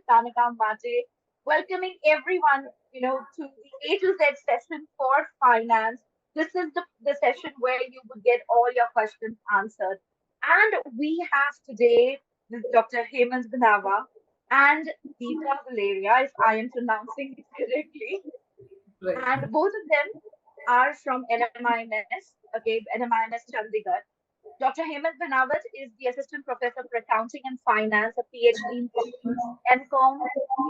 Tanika Mate, welcoming everyone, to the A to Z session for finance. This is the session where you would get all your questions answered. And we have today this Dr. Hemant Bhanawat and Deepa Guleria, if I am pronouncing it correctly. Right. And both of them are from NMIMS, okay, NMIMS Chandigarh. Dr. Hemant Bhanawat is the Assistant Professor for Accounting and Finance, a PhD in Commerce, MCom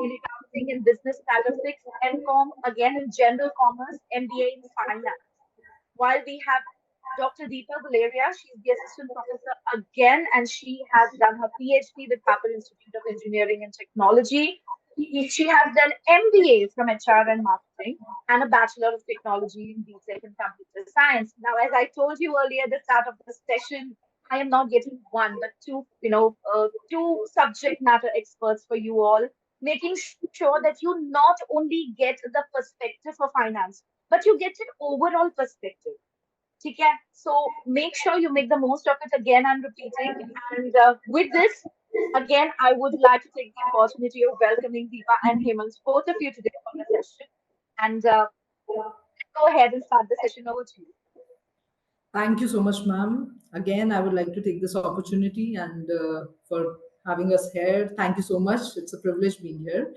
in Accounting and Business Statistics, MCom again in General Commerce, MBA in Finance. While we have Dr. Deepa Guleria, she's the Assistant Professor again, and she has done her PhD with Papal Institute of Engineering and Technology. She has done MBA from HR and Marketing and a Bachelor of Technology in BTech in Computer Science. Now, as I told you earlier at the start of the session, I am not getting one, but two, two subject matter experts for you all, making sure that you not only get the perspective of finance, but you get an overall perspective. Okay? So make sure you make the most of it. Again, I'm repeating. And with this, again, I would like to take the opportunity of welcoming Deepa and Hemant, both of you today on the session. And go ahead and start the session. Over to you. Thank you so much, ma'am. Again, I would like to take this opportunity and for having us here. Thank you so much. It's a privilege being here.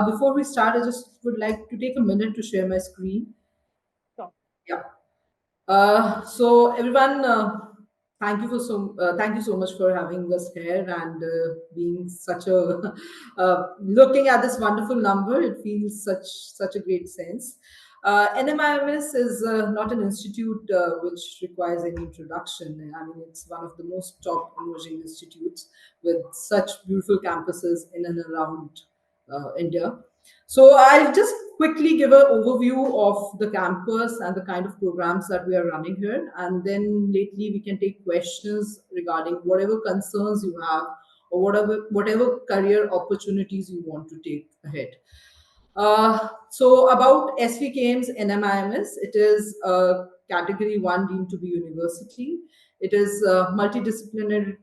Before we start, I just would like to take a minute to share my screen. So, Yeah. So everyone, thank you so much for having us here and being such a looking at this wonderful number. It feels such a great sense. NMIMS is not an institute which requires any introduction. I mean, it's one of the most top emerging institutes with such beautiful campuses in and around India. So I'll just quickly give an overview of the campus and the kind of programs that we are running here, and then lately we can take questions regarding whatever concerns you have or whatever career opportunities you want to take ahead. So about SVKM's NMIMS, it is a Category 1 deemed to be university. It is multidisciplinary.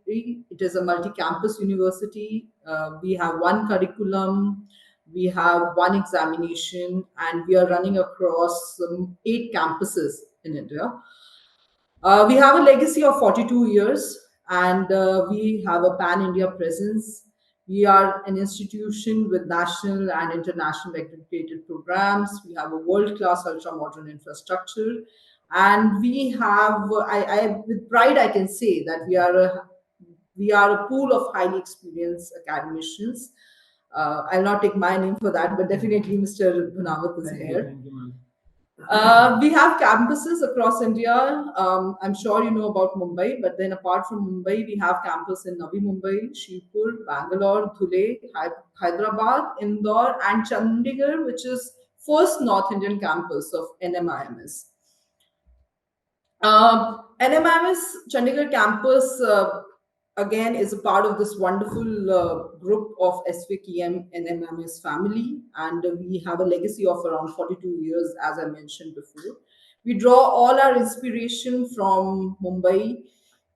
It is a multi-campus university. We have one curriculum. We have one examination, and we are running across 8 campuses in India. We have a legacy of 42 years, and we have a pan India presence. We are an institution with national and international accredited programs. We have a world class ultra modern infrastructure. And we have, with pride, I can say that we are a pool of highly experienced academicians. I'll not take my name for that, but definitely Mr. Bhanawat is here. Thank you, ma'am. We have campuses across India. I'm sure you know about Mumbai, but then apart from Mumbai, we have campus in Navi Mumbai, Shivpur, Bangalore, Dhule, Hyderabad, Indore, and Chandigarh, which is first North Indian campus of NMIMS. NMIMS Chandigarh campus again is a part of this wonderful group of SVKM NMIMS family, and we have a legacy of around 42 years, as I mentioned before. We draw all our inspiration from Mumbai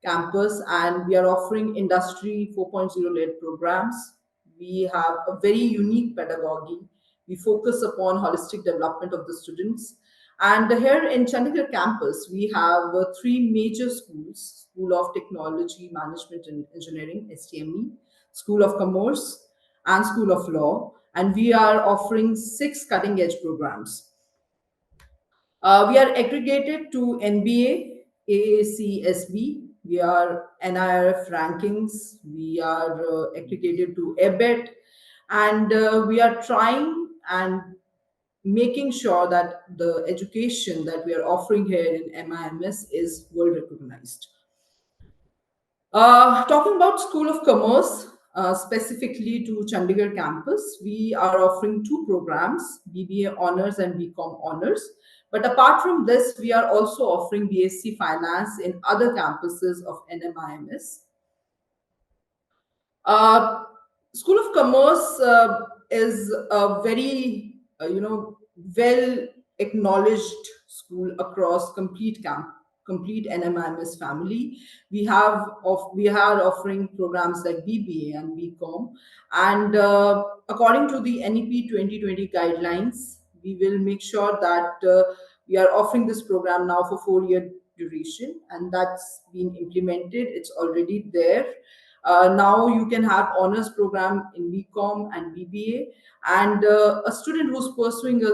campus, and we are offering Industry 4.0 led programs. We have a very unique pedagogy. We focus upon holistic development of the students. And here in Chandigarh campus, we have 3 major schools: School of Technology, Management and Engineering, STME, School of Commerce, and School of Law. And we are offering 6 cutting edge programs. We are aggregated to NBA, AACSB. We are NIRF rankings. We are aggregated to EBET. And we are trying and making sure that the education that we are offering here in MIMS is world recognized. Talking about School of Commerce, specifically to Chandigarh campus, we are offering 2 programs, BBA Honors and BCom Honors. But apart from this, we are also offering BSc Finance in other campuses of NMIMS. Uh, School of Commerce is a very, well acknowledged school across complete complete NMIMS family. We are offering programs like BBA and BCom, and according to the NEP 2020 guidelines, we will make sure that we are offering this program now for 4 year duration, and that's been implemented. It's already there. Now you can have honors program in BCom and BBA, and a student who's pursuing a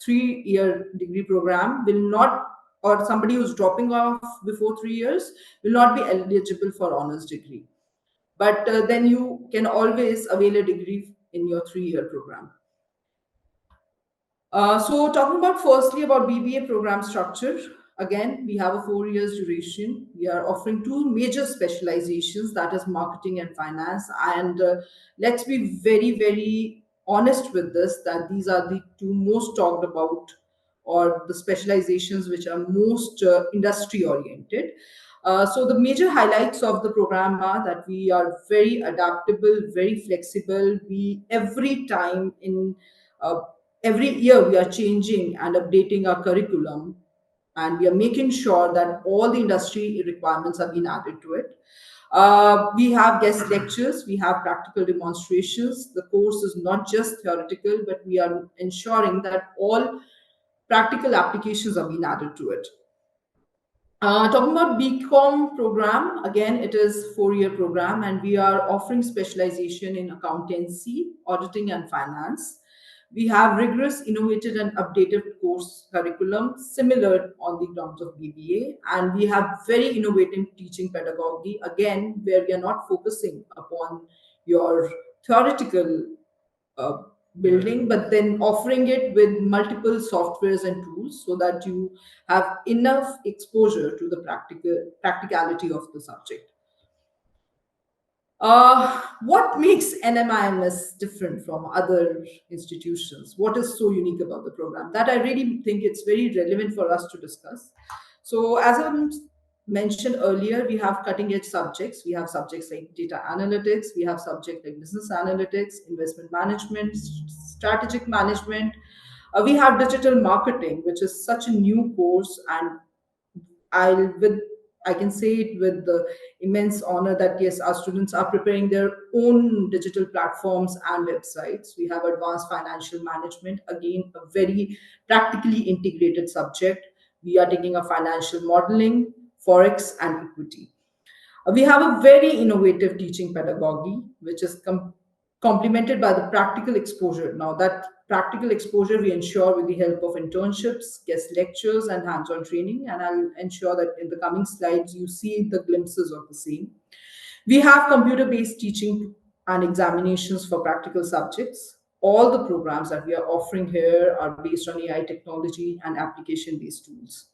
3 year degree program will not, or somebody who's dropping off before 3 years will not be eligible for honors degree. But then you can always avail a degree in your 3 year program. So talking about firstly about BBA program structure, again, we have a 4 years duration. We are offering two major specializations, that is marketing and finance. And let's be very, very honest with this, that these are the two most talked about, or the specializations which are most industry oriented. So the major highlights of the program are that we are very adaptable, very flexible. We every time in uh, every year we are changing and updating our curriculum, and we are making sure that all the industry requirements are being added to it. We have guest lectures, we have practical demonstrations. The course is not just theoretical, but we are ensuring that all practical applications are being added to it. Talking about BCom program, again, it is 4 year program, and we are offering specialization in accountancy, auditing, and finance. We have rigorous, innovative, and updated course curriculum similar on the grounds of BBA, and we have very innovative teaching pedagogy. Again, where we are not focusing upon your theoretical uh, building, but then offering it with multiple softwares and tools so that you have enough exposure to the practicality of the subject. What makes NMIMS different from other institutions? What is so unique about the program? That I really think it's very relevant for us to discuss. So, as I mentioned earlier, we have cutting edge subjects. We have subjects like data analytics, we have subjects like business analytics, investment management, strategic management. We have digital marketing, which is such a new course, and I'll with I can say it with the immense honor that yes, our students are preparing their own digital platforms and websites. We have advanced financial management, again, a very practically integrated subject. We are taking a financial modeling, forex, and equity. We have a very innovative teaching pedagogy, which is complemented by the practical exposure. Now, that practical exposure we ensure with the help of internships, guest lectures, and hands on training. And I'll ensure that in the coming slides, you see the glimpses of the same. We have computer based teaching and examinations for practical subjects. All the programs that we are offering here are based on AI technology and application based tools.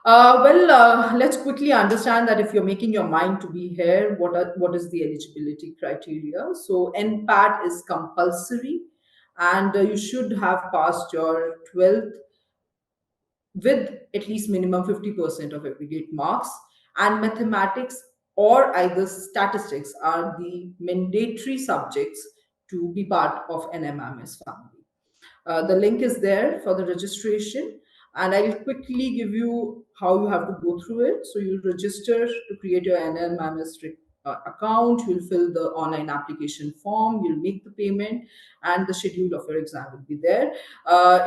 Let's quickly understand that if you're making your mind to be here, what is the eligibility criteria? So NPAT is compulsory, and you should have passed your 12th with at least minimum 50% of aggregate marks, and mathematics or either statistics are the mandatory subjects to be part of NMIMS family. The link is there for the registration, and I'll quickly give you how you have to go through it. So you'll register to create your NMIMS account, you'll fill the online application form, you'll make the payment, and the schedule of your exam will be there.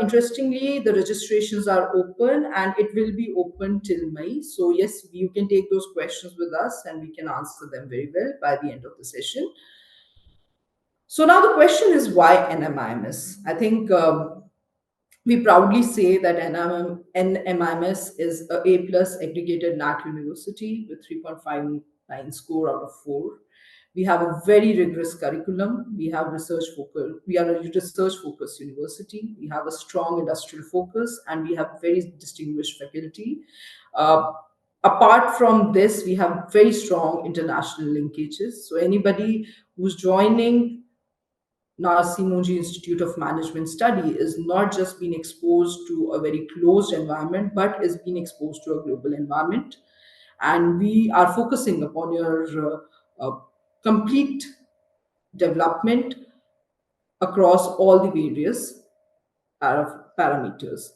Interestingly, the registrations are open and it will be open till May. So, yes, you can take those questions with us and we can answer them very well by the end of the session. So now the question is why NMIMS? I think we proudly say that NMIMS is a A plus aggregated NAT university with 3.59 score out of 4. We have a very rigorous curriculum. We have research focus. We are a research focused university. We have a strong industrial focus, and we have very distinguished faculty. Uh, Apart from this, we have very strong international linkages. So anybody who's joining Narsimonji Institute of Management Study is not just being exposed to a very closed environment, but is being exposed to a global environment. And we are focusing upon your complete development across all the various parameters.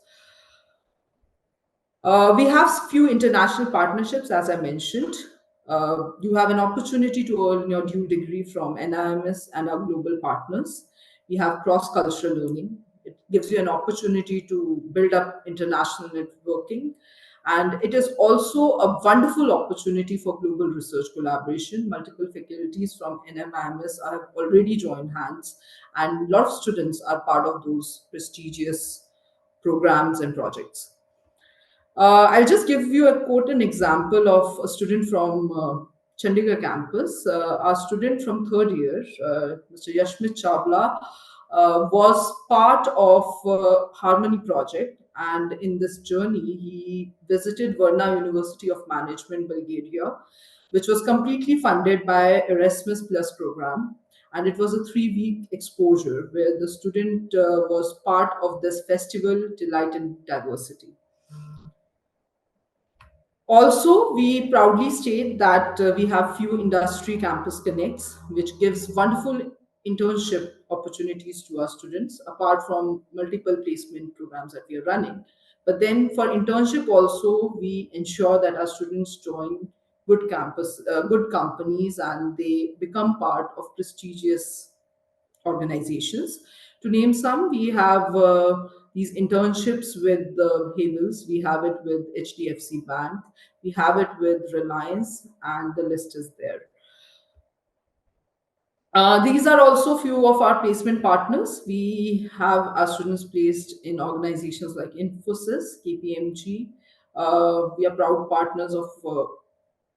We have few international partnerships, as I mentioned. You have an opportunity to earn your dual degree from NIMS and our global partners. We have cross-cultural learning. It gives you an opportunity to build up international networking. And it is also a wonderful opportunity for global research collaboration. Multiple faculties from NMIMS have already joined hands, and a lot of students are part of those prestigious programs and projects. I'll just give you a quote an example of a student from Chandigarh campus. Our student from third year, Mr. Yashmit Chabla, was part of Harmony project, and in this journey, he visited Varna University of Management, Bulgaria, which was completely funded by Erasmus Plus program. And it was a 3 week exposure where the student was part of this festival, Delight in Diversity. Also, we proudly state that we have few industry campus connects, which gives wonderful internship opportunities to our students, apart from multiple placement programs that we are running. But then for internship also, we ensure that our students join good companies, and they become part of prestigious organizations. To name some, we have these internships with the Havels, we have it with HDFC Bank, we have it with Reliance, and the list is there. These are also few of our placement partners. We have our students placed in organizations like Infosys, KPMG. We are proud partners of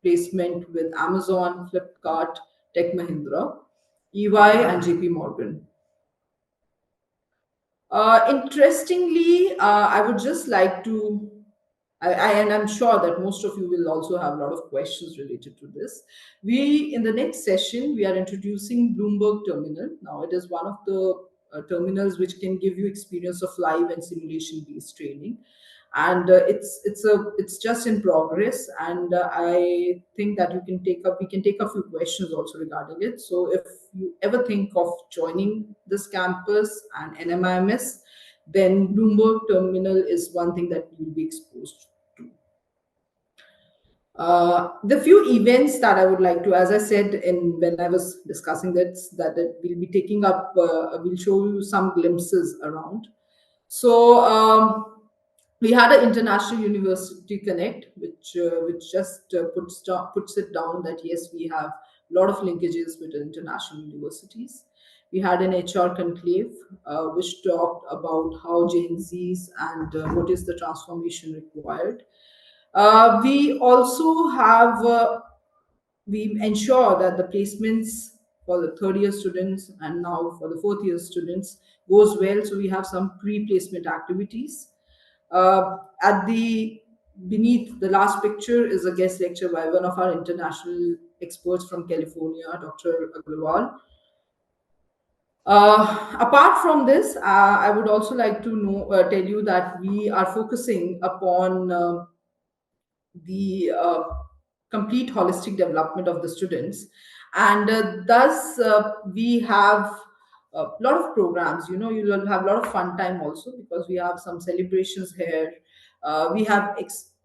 placement with Amazon, Flipkart, Tech Mahindra, EY, and JP Morgan. Interestingly, I would just like to, and I'm sure that most of you will also have a lot of questions related to this. In the next session, we are introducing Bloomberg Terminal. Now, it is one of the terminals which can give you experience of live and simulation based training, and it's just in progress. And I think that we can take a few questions also regarding it. So if you ever think of joining this campus and NMIMS, then Bloomberg Terminal is one thing that you'll be exposed to. The few events that I would like to, as I said in when I was discussing this, that we'll be taking up, we'll show you some glimpses around. So we had an international university connect, which just puts it down that yes, we have a lot of linkages with international universities. We had an HR conclave, which talked about how Gen Zs and what is the transformation required. We also have we ensure that the placements for the third year students and now for the fourth year students goes well. So we have some pre-placement activities. At the beneath the last picture is a guest lecture by one of our international experts from California, Dr. Agarwal. Apart from this, I would also like to tell you that we are focusing upon the complete holistic development of the students, and thus we have a lot of programs. You know, you'll have a lot of fun time also, because we have some celebrations here. We have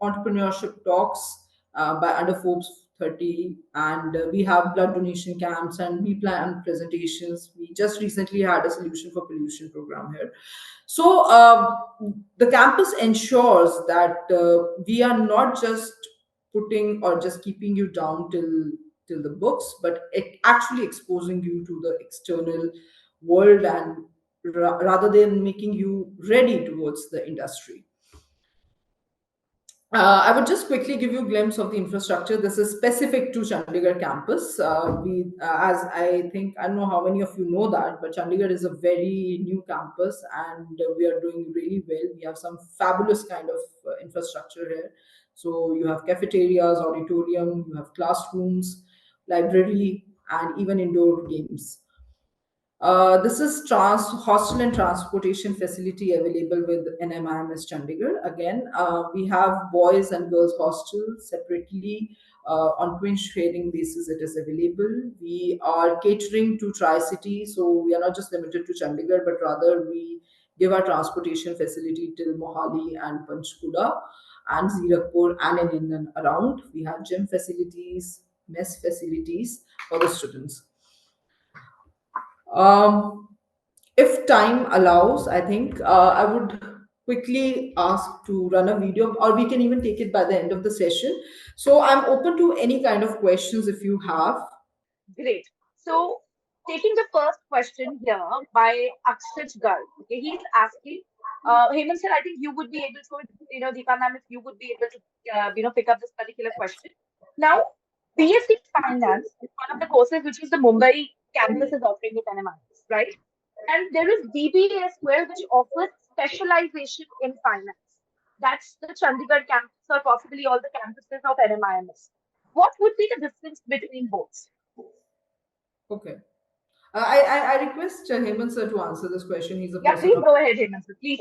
entrepreneurship talks by under Forbes 30, and we have blood donation camps, and we plan presentations. We just recently had a solution for pollution program here. So the campus ensures that we are not just putting or just keeping you down till the books, but it actually exposing you to the external world, and rather than making you ready towards the industry. I would just quickly give you a glimpse of the infrastructure. This is specific to Chandigarh campus. As I think, I don't know how many of you know that, but Chandigarh is a very new campus, and we are doing really well. We have some fabulous kind of infrastructure here. So you have cafeterias, auditorium, you have classrooms, library, and even indoor games. This is hostel and transportation facility available with NMIMS Chandigarh. Again, we have boys and girls hostels separately on twin sharing basis. It is available. We are catering to Tri-City, so we are not just limited to Chandigarh, but rather we give our transportation facility till Mohali and Panchkuda. and Zirakpur and in and around. We have gym facilities, mess facilities for the students. Um, if time allows, I think I would quickly ask to run a video, or we can even take it by the end of the session. So I'm open to any kind of questions if you have. Great. So, taking the first question here by Akshit Garg. Okay, he's asking, Hemant sir, I think you would be able to, Deepa ma'am, if you would be able to, pick up this particular question. Now, BSc Finance is one of the courses which is the Mumbai campus is offering with NMIMS, right? And there is DBA as well, which offers specialization in finance. That's the Chandigarh campus or possibly all the campuses of NMIMS. What would be the difference between both? Okay. I request Hemant sir to answer this question. He's a Yeah, person please of. go ahead, Hemant, sir. Please.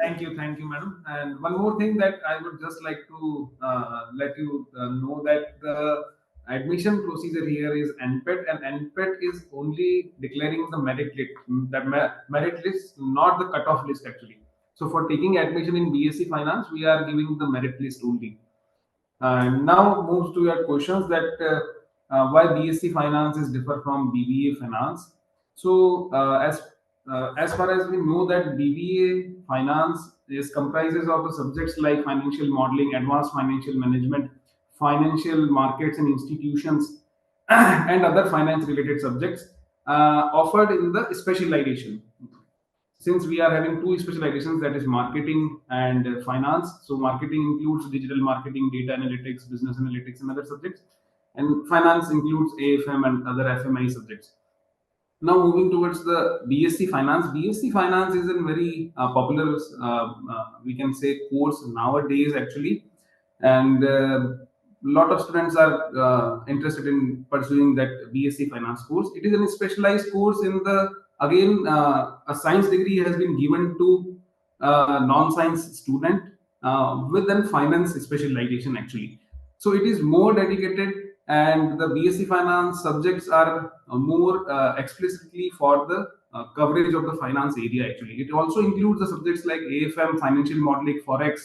Thank you, madam. And one more thing that I would just like to let you know that the admission procedure here is NPET, and NPET is only declaring the merit list, not the cutoff list actually. So for taking admission in BSc Finance, we are giving the merit list only. Now moves to your questions that why BSc Finance is different from BBA Finance. So as far as we know that BBA Finance is comprises of the subjects like financial modeling, advanced financial management, financial markets and institutions, and other finance related subjects offered in the specialization. Since we are having two specializations, that is marketing and finance. So marketing includes digital marketing, data analytics, business analytics, and other subjects, and finance includes AFM and other FMI subjects. Now moving towards the BSc Finance. BSc Finance is a very popular, we can say, course nowadays actually, and lot of students are interested in pursuing that BSc Finance course. It is a specialized course in the again a science degree has been given to non-science student with an finance specialization actually. So it is more dedicated, and the BSc Finance subjects are more explicitly for the coverage of the finance area actually. It also includes the subjects like AFM, financial modeling, forex,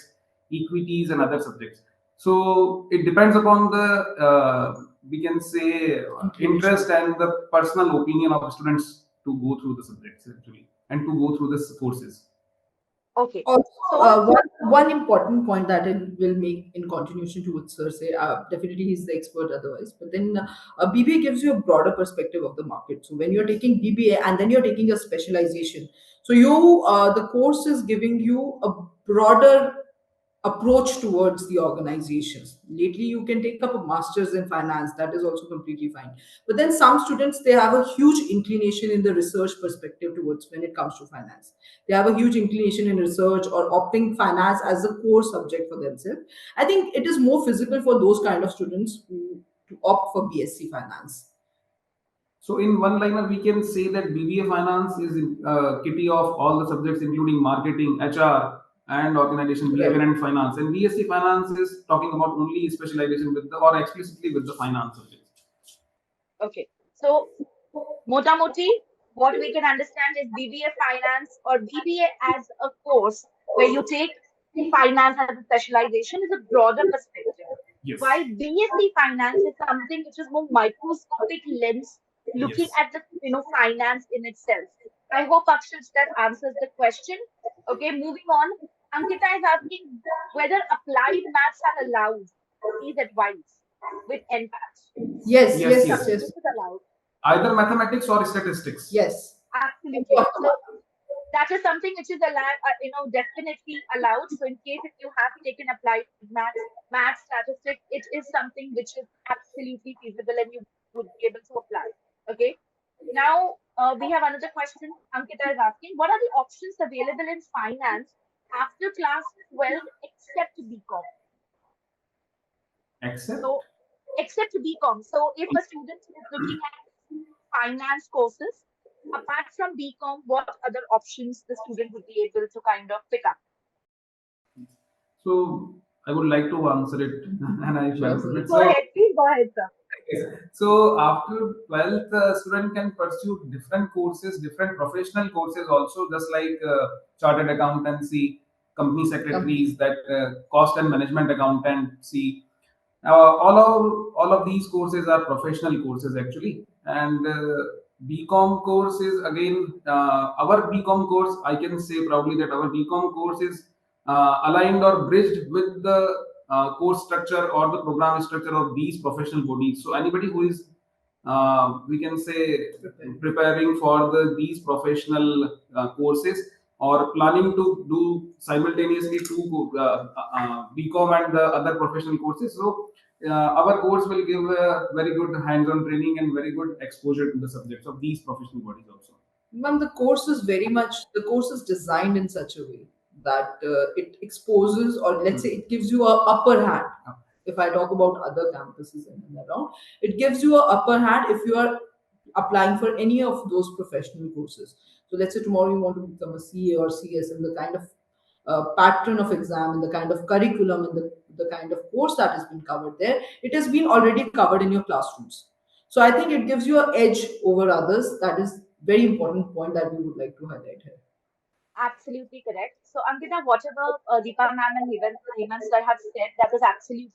equities, and other subjects. So it depends upon the we can say interest and the personal opinion of students to go through the subjects actually and to go through the courses. Okay. Also, So, one important point that it will make in continuation to what Sir say, definitely he's the expert otherwise, but then BBA gives you a broader perspective of the market. So when you're taking BBA and then you're taking a specialization, so the course is giving you a broader approach towards the organizations. Lately, you can take up a master's in finance, that is also completely fine. But then some students, they have a huge inclination in the research perspective towards when it comes to finance. They have a huge inclination in research or opting finance as a core subject for themselves. I think it is more feasible for those kind of students to opt for BSc finance. So in one liner, we can say that BBA Finance is a kitty of all the subjects, including marketing, HR, and organization behavior Right. and finance. And BSc Finance is talking about only specialization with the or explicitly with the finance subjects. okay. So, Motamoti, what we can understand is BBA Finance or BBA as a course where you take finance as a specialization is a broader perspective. Yes. While BSc Finance is something which is more microscopic lens looking Yes. at the finance in itself. I hope Akshit that answers the question. Okay, moving on. Ankita is asking whether applied maths are allowed. Please advise with NPAT. Yes, Is Yes. it yes, something Yes. which yes, is allowed? Either mathematics or statistics. yes. Absolutely. So that is something which is allowed, definitely allowed. So in case if you have taken applied maths, statistics, it is something which is absolutely feasible and you would be able to apply. Okay. Now we have another question. Ankita is asking, what are the options available in finance after class 12 except BCom? Except. So except BCom. So if a student is looking at finance courses, apart from BCom, what other options the student would be able to kind of pick up? So I would like to answer it, and if Sure, I'm sir. permitted. Go So ahead, please go ahead, sir. yes. So after 12th, student can pursue different courses, different professional courses also, just like chartered accountancy. company Um, secretaries, that cost and management accountancy. All of these courses are professional courses actually, and BCom course is again our BCom course. I can say proudly that our BCom course is aligned or bridged with the course structure or the program structure of these professional bodies. So anybody who is we can say preparing. preparing for these professional courses or planning to do simultaneously two BCom and the other professional courses. So our course will give a very good hands-on training and very good exposure to the subjects of these professional bodies also. Ma'am, the course is designed in such a way that it exposes, or let's say it gives you a upper hand. If I talk about other campuses in and around, it gives you a upper hand if you are applying for any of those professional courses. So let's say tomorrow you want to become a CA or CS, and the kind of pattern of exam and the kind of curriculum and the kind of course that has been covered there, it has been already covered in your classrooms. So I think it gives you an edge over others. That is very important point that we would like to highlight here. Absolutely correct. So, Ankita, whatever Deepa ma'am and Hemant sir have said, that is absolutely,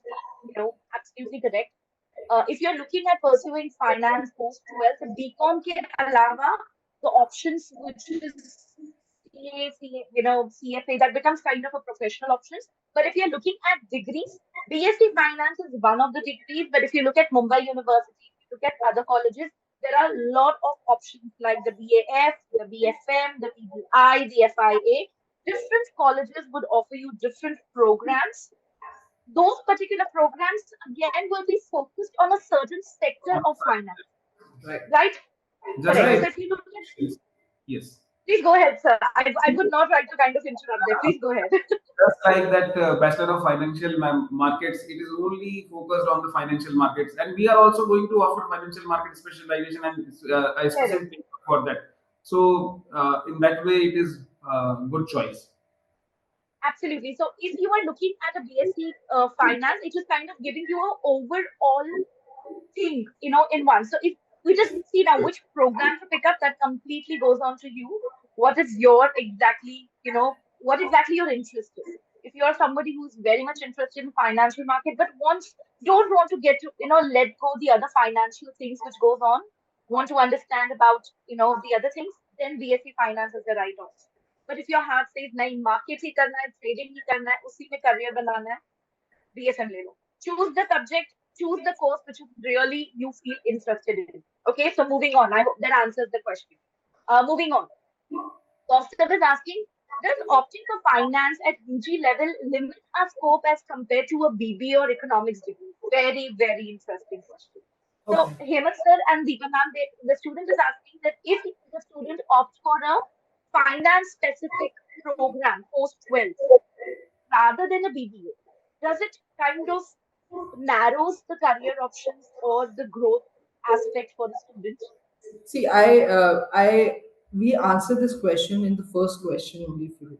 absolutely correct. If you're looking at pursuing finance post 12th, BCom ke alawa, the options which is CFA, that becomes kind of a professional options. But if you're looking at degrees, BSc Finance is one of the degrees. But if you look at Mumbai University, if you look at other colleges, there are a lot of options like the BAF, the BFM, the PBI, the FIA. Different colleges would offer you different programs. Those particular programs again will be focused on a certain sector of finance, Right. right? Just Correct. like So Right. if you look at, yes, please go ahead, sir. I would not like to kind of interrupt there. Please go ahead. just like that Bachelor of Financial Markets, it is only focused on the financial markets, and we are also going to offer financial market specialization and a Correct. specific paper for that. So in that way, it is good choice. Absolutely. So if you are looking at a BSc finance, it is kind of giving you a overall thing, in one. So if we just see now which program to pick up, that completely goes on to you. What is your exactly, what exactly you're interested? If you're somebody who's very much interested in financial market, but don't want to get to, let go the other financial things which goes on, want to understand about, the other things, then BSc finance is the right option. But if your heart says, nahi, market ही करना है, trading ही करना है, उसी में career बनाना है, BSM ले लो. Choose the subject, choose the course which really you feel interested in. Okay, so moving on. I hope that answers the question. Moving on. Kaustav is asking, does opting for finance at UG level limit our scope as compared to a BBA or economics degree? Very, very interesting question. So, Okay. Hemant sir and Deepa ma'am, the student is asking that if the student opts for a finance specific program post 12th rather than a BBA, does it kind of narrows the career options or the growth aspect for the student? See, we answered this question in the first question only, if you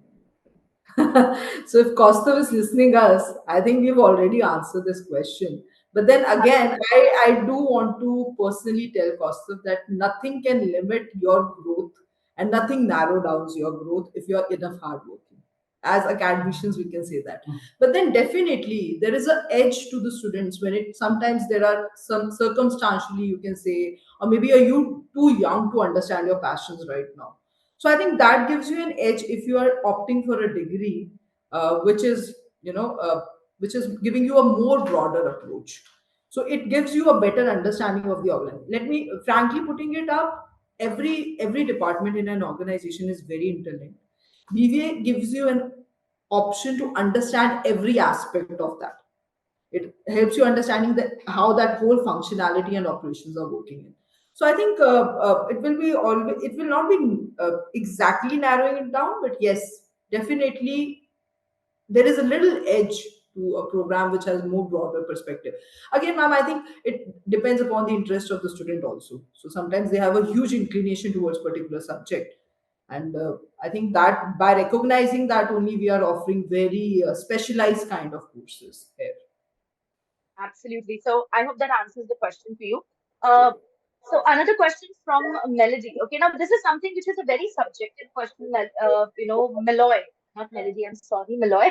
remember. So if Costa is listening us, I think we've already answered this question. But then again, Absolutely. I do want to personally tell Costa that nothing can limit your growth and nothing narrow downs your growth if you're enough hardworking. As academicians, we can say that. But then definitely there is an edge to the students when it sometimes there are some circumstantially you can say, or maybe are you too young to understand your passions right now. So I think that gives you an edge if you are opting for a degree, which is which is giving you a more broader approach. So it gives you a better understanding of the organ. Let me frankly putting it up. Every department in an organization is very interlinked. BVA gives you an option to understand every aspect of that. It helps you understanding that how that whole functionality and operations are working in. So I think it will be always, it will not be exactly narrowing it down, but yes, definitely there is a little edge to a program which has more broader perspective. Again, ma'am, I think it depends upon the interest of the student also. So sometimes they have a huge inclination towards particular subject, and I think that by recognizing that only we are offering very specialized kind of courses here. Absolutely. So I hope that answers the question for you. Uh, so another question from Melody. Okay, now this is something which is a very subjective question, Malloy. not Melody, I'm sorry, Malloy.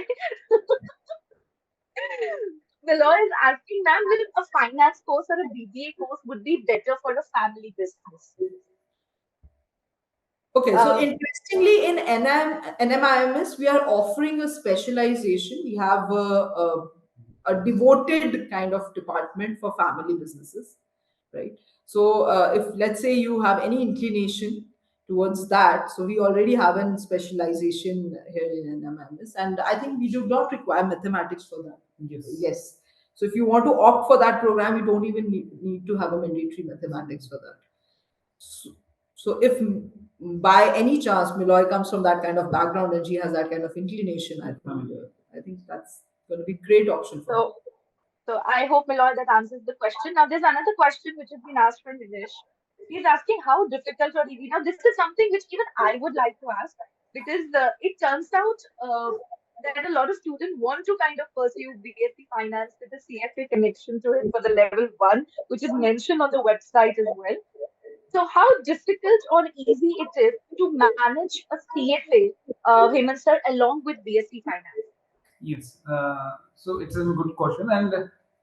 Malloy is asking, ma'am, will a finance course or a BBA course would be better for a family business? Okay, so Uh, interestingly, in NMIMS, we are offering a specialization. We have a devoted kind of department for family businesses, right? So, if let's say you have any inclination towards that, so we already have a specialization here in NMIMS, and I think we do not require mathematics for that. Yes. Yes. So, if you want to opt for that program, you don't even need to have a mandatory mathematics for that. So, so if by any chance Miloy comes from that kind of background and she has that kind of inclination, I think that's going to be a great option for her. so, so I hope, Malloy, that answers the question. Now, there's another question which has been asked from Dinesh. He's asking how difficult or easy. Now, this is something which even I would like to ask because it turns out that a lot of students want to kind of pursue BSc Finance with the CFA connection to it for the level one, which is mentioned on the website as well. So, how difficult or easy it is to manage a CFA, Hemant sir, along with BSc Finance? Yes, so it's a good question, and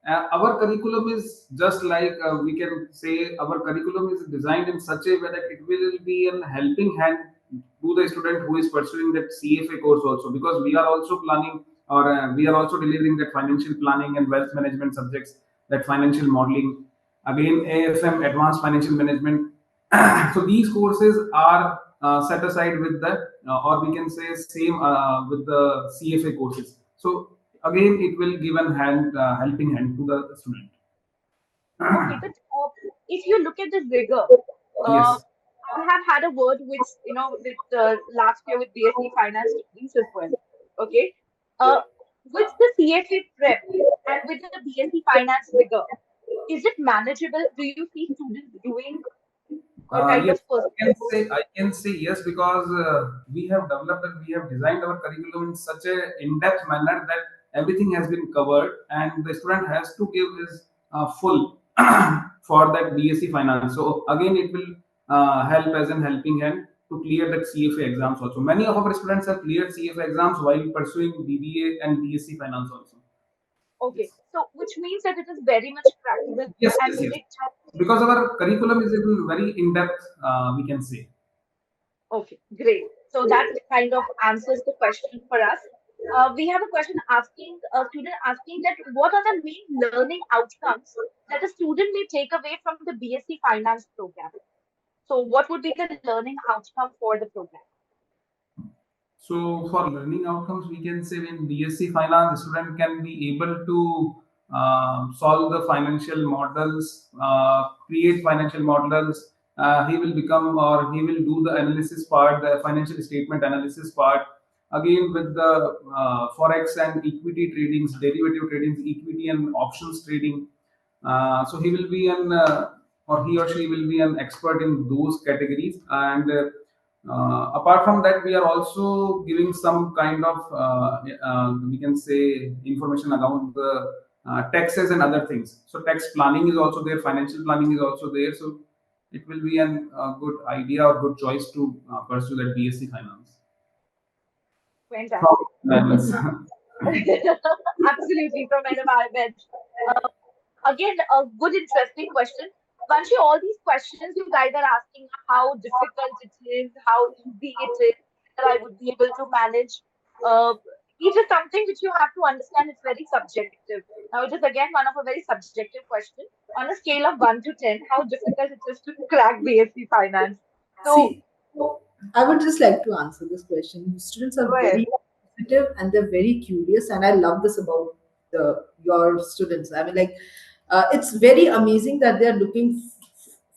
our curriculum is just like we can say our curriculum is designed in such a way that it will be a helping hand to the student who is pursuing that CFA course also, because we are also planning or we are also delivering that financial planning and wealth management subjects, that financial modeling, again AFM, advanced financial management. So these courses are set aside with the or we can say same with the CFA courses. So again, it will give an hand helping hand to the student. Okay, but if you look at the rigor, uh, Yes. I have had a word with, with last year with BSc Finance students as well. Okay, uh, with the CFA prep and with the BSc Finance rigor, is it manageable? Do you see students doing or kind Yes, of pursuing both? I can say yes, because we have developed and we have designed our curriculum in such a in-depth manner that everything has been covered, and the student has to give his full for that BSc Finance. So again, it will help as an helping hand to clear that CFA exams also. Many of our students have cleared CFA exams while pursuing BBA and BSc Finance also. Okay, Yes. so which means that it is very much crackable Yes, and yes, yes. it. Because our curriculum is even very in-depth, we can say. Okay, great. So that kind of answers the question for us. We have a question asking a student asking that what are the main learning outcomes that a student may take away from the BSc Finance program? So what would be the learning outcome for the program? So for learning outcomes, we can say in BSc Finance, the student can be able to solve the financial models, create financial models. He will become or he will do the analysis part, the financial statement analysis part. Again, with the forex and equity tradings, derivative tradings, equity and options trading. So he will be an or he or she will be an expert in those categories. And apart from that, we are also giving some kind of we can say information around the taxes and other things. So tax planning is also there, financial planning is also there. So it will be a good idea or good choice to pursue that BSc Finance. From Fantastic. balance. Absolutely, from environment. Uh, Again, a good, interesting question. Vanshi, all these questions you guys are asking how difficult it is, how easy it is, that I would be able to manage. Uh, it is something which you have to understand. It's very subjective. Now, it is again one of a very subjective question. On a scale of 1 to 10, how difficult it is to crack BSc Finance. So, See, I would just like to answer this question. Students are go ahead. very positive and they're very curious, and I love this about your students. I mean, like, it's very amazing that they're looking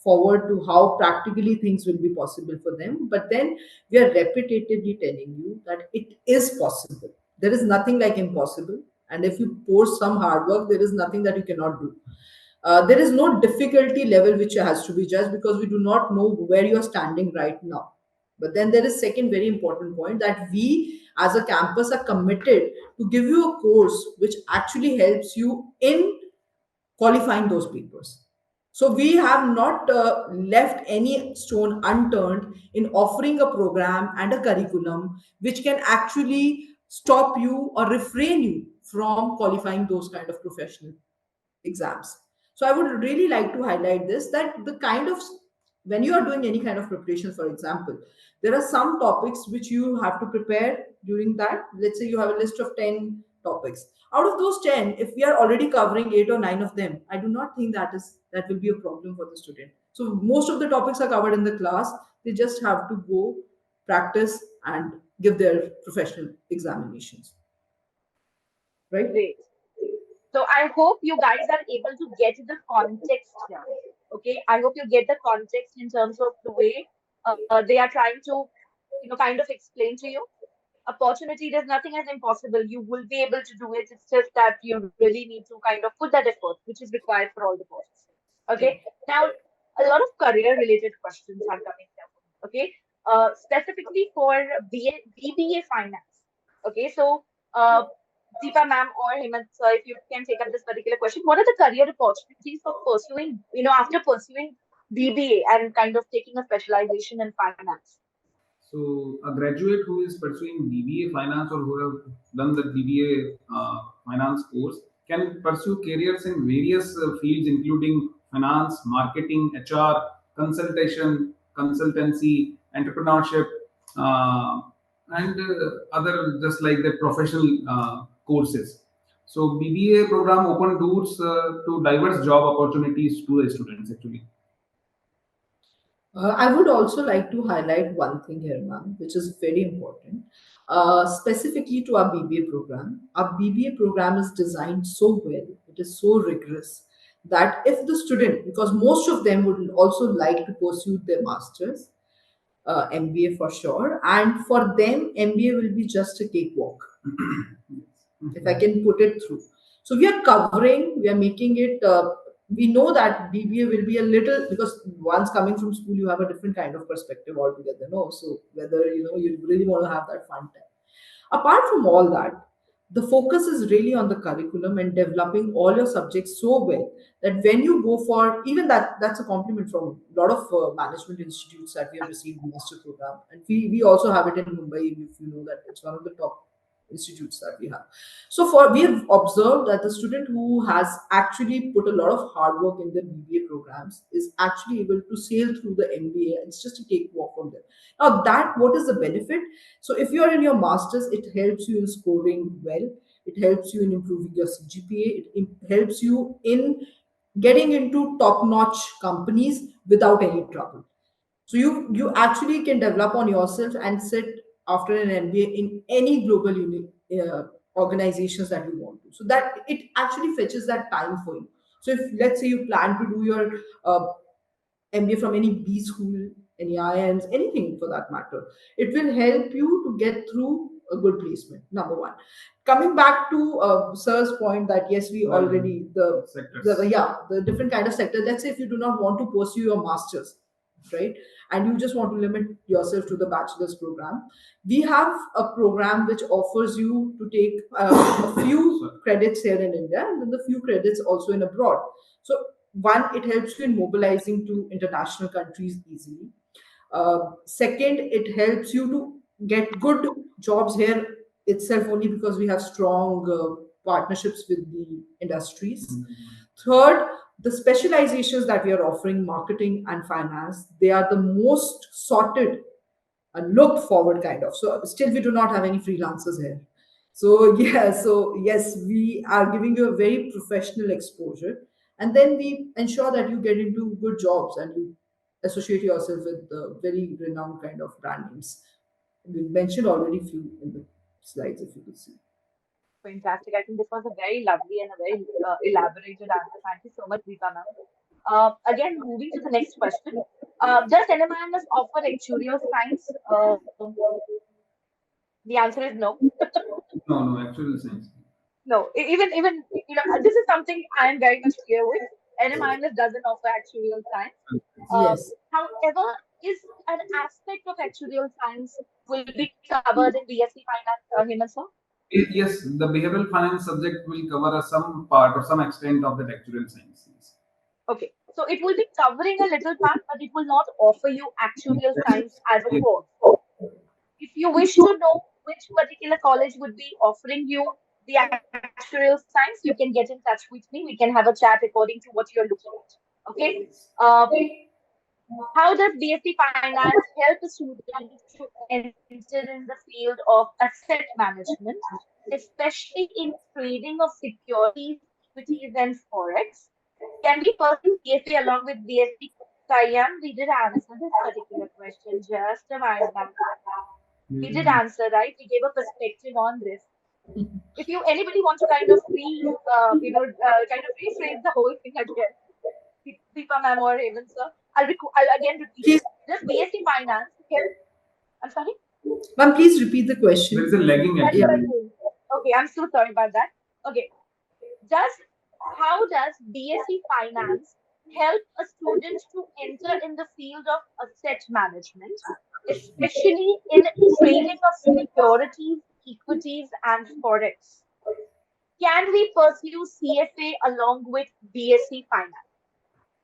forward to how practically things will be possible for them. But then we are repetitively telling you that it is possible. There is nothing like impossible, and if you pour some hard work, there is nothing that you cannot do. There is no difficulty level which has to be judged because we do not know where you are standing right now. But then there is second very important point that we as a campus are committed to give you a course which actually helps you in qualifying those papers. So we have not left any stone unturned in offering a program and a curriculum which can actually stop you or refrain you from qualifying those kind of professional exams. So I would really like to highlight this, that the kind of, when you are doing any kind of preparation, for example, there are some topics which you have to prepare during that. Let's say you have a list of 10 topics. Out of those 10, if we are already covering 8 or 9 of them, I do not think that will be a problem for the student. So most of the topics are covered in the class. They just have to go practice and give their professional examinations, right? Great. So I hope you guys are able to get the context here. Okay, I hope you get the context in terms of the way they are trying to, kind of explain to you. Opportunity, there's nothing as impossible. You will be able to do it. It's just that you really need to kind of put that effort, which is required for all the posts. Okay. Now, a lot of career related questions are coming here. Okay. Specifically for BBA finance. Okay. So, Deepa ma'am or Hemant sir, if you can take up this particular question, what are the career opportunities for pursuing, after pursuing BBA and kind of taking a specialization in finance? So, a graduate who is pursuing BBA finance or who have done the BBA finance course can pursue careers in various fields, including finance, marketing, HR, consultancy, entrepreneurship, uh, and other just like the professional courses. So, BBA program open doors to diverse job opportunities to the students actually. I would also like to highlight one thing here, ma'am, which is very important. Specifically to our BBA program, our BBA program is designed so well, it is so rigorous that if the student, because most of them would also like to pursue their masters, MBA for sure, and for them, MBA will be just a cakewalk, if I can put it through. So we are covering, we are making it. We know that BBA will be a little, because once coming from school, you have a different kind of perspective altogether. No, so whether you really want to have that fun time. Apart from all that, the focus is really on the curriculum and developing all your subjects so well that when you go for even that's a compliment from a lot of management institutes that we have received master program, and we also have it in Mumbai. If you know that it's one of the top institutes that we have. So for we have observed that the student who has actually put a lot of hard work in their BBA programs is actually able to sail through the MBA. It's just a cakewalk from there. Now that what is the benefit? So if you are in your masters, it helps you in scoring well. It helps you in improving your CGPA. It helps you in getting into top-notch companies without any trouble. So you actually can develop on yourself and sit after an MBA in any global organizations that you want to. So that it actually fetches that time for you. So if let's say you plan to do your MBA from any B school, any IIMs, anything for that matter, it will help you to get through a good placement. Number one. Coming back to Sir's point that yes, we The already sectors. the different kind of sector. Let's say if you do not want to pursue your masters, right, and you just want to limit yourself to the bachelor's program, we have a program which offers you to take a few credits here in India and then the few credits also in abroad. So one, it helps you in mobilizing to international countries easily. Second, it helps you to get good jobs here itself only because we have strong partnerships with the industries. Third, the specializations that we are offering, marketing and finance, they are the most sorted and looked forward kind of. So still we do not have any freelancers here. So yeah, so yes, we are giving you a very professional exposure, and then we ensure that you get into good jobs and you associate yourself with the very renowned kind of brand names. We mentioned already few in the slides if you could see. Fantastic. I think this was a very lovely and a very elaborated answer. Thank you so much, Deepa ma'am. Again, moving to the next question. Does NMIMS offer actuarial science? The answer is no. No, no, actual science. No. Even this is something I am very much clear with. NMIMS doesn't offer actuarial science. Yes. However, is an aspect of actuarial science will be covered in BSc Finance, Hemant sir? Yes, the behavioral finance subject will cover some part or some extent of that actuarial science. Yes. Okay. So it will be covering a little part, but it will not offer you actuarial science as a course. If you wish to know which particular college would be offering you the actuarial science, you can get in touch with me. We can have a chat according to what you're looking at. Okay. Uh, how does BSc Finance help a student to enter in the field of asset management, especially in trading of securities, equities, and forex? Can we pursue BSc along with BSc Siam? We did answer this particular question just a while back. We did Mm. answer, right? We gave a perspective on this. If you anybody want to kind of kind of rephrase the whole thing again, Deepa ma'am or Hemant sir, I'll again repeat Please, it. Does BSc Finance help? I'm sorry. ma'am, please repeat the question. There is a lagging That's what actually. I'm doing. Okay, I'm so sorry about that. Okay, does how does BSc Finance help a student to enter in the field of asset management, especially in trading of securities, equities, and forex? Can we pursue CFA along with BSc Finance?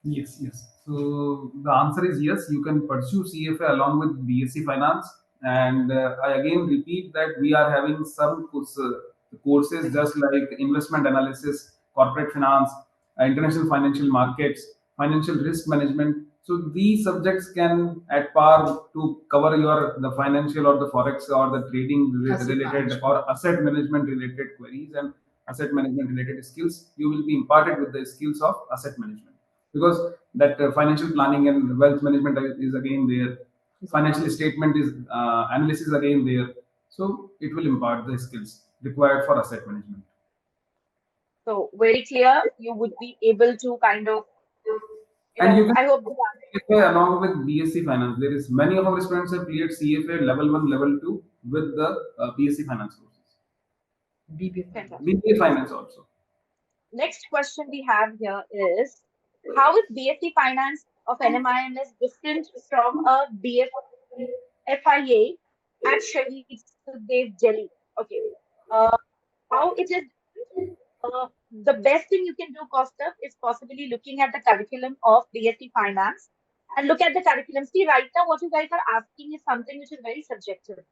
Yes, yes. So the answer is yes. You can pursue CFA along with BSc Finance, and I again repeat that we are having some courses just like investment analysis, corporate finance, international financial markets, financial risk management. So these subjects can at par to cover your the financial or the forex or the trading Asset related management. or asset management related queries and asset management related skills. You will be imparted with the skills of asset management because that financial planning and wealth management is again there, financial statement is analysis is again there, so it will impart the skills required for asset management. So very clear, you would be able to kind of, And you can I hope the CFA along with BSc Finance. There is many of our students have cleared CFA level 1, level 2 with the BSc Finance courses. BB fantastic. BBA Finance also. Next question we have here is, how is BSc Finance of NMIMS different from a FIA at Shahid Sukhdev Delhi? Okay. Uh, how it is the best thing you can do, Kaustav, is possibly looking at the curriculum of BSc Finance and look at the curriculum. See, right now, what you guys are asking is something which is very subjective.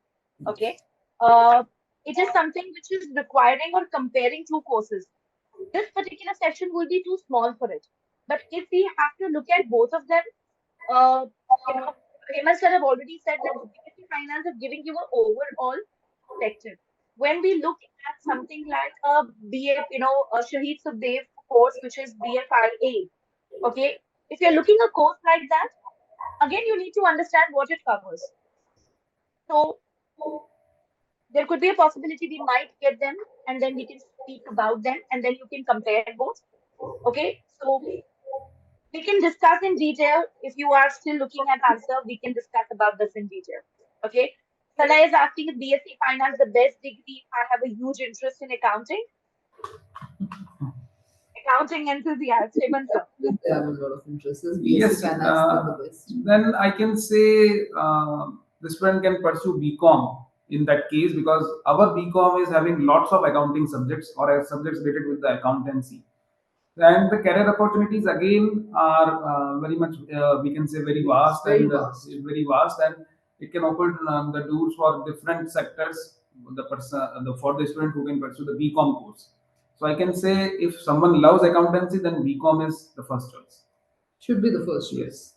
Okay. Uh, it is something which is requiring or comparing two courses. This particular section will be too small for it. But if we have to look at both of them, uh, Hemant sir have already said that BSc Finance is giving you an overall perspective. When we look at something like a BF, a Shahid Sukhdev course, which is BFIA, okay, if you're looking a course like that, again, you need to understand what it covers. So there could be a possibility we might get them, and then we can speak about them, and then you can compare both. Okay, so we can discuss in detail. If you are still looking at answer, we can discuss about this in detail. Okay. Sana is asking, is BSc Finance the best degree? I have a huge interest in accounting. Accounting enthusiast, Hemant sir. I have a lot of interest. Is BSc Yes, Finance then the best? then I can say the student can pursue BCom in that case because our BCom is having lots of accounting subjects or subjects related with the accountancy. And the career opportunities again are very much we can say very It's vast very and vast. very vast, and it can open the doors for different sectors. The person, for the student who can pursue the BCom course. So I can say if someone loves accountancy, then BCom is the first choice. Should be the first Yes. choice.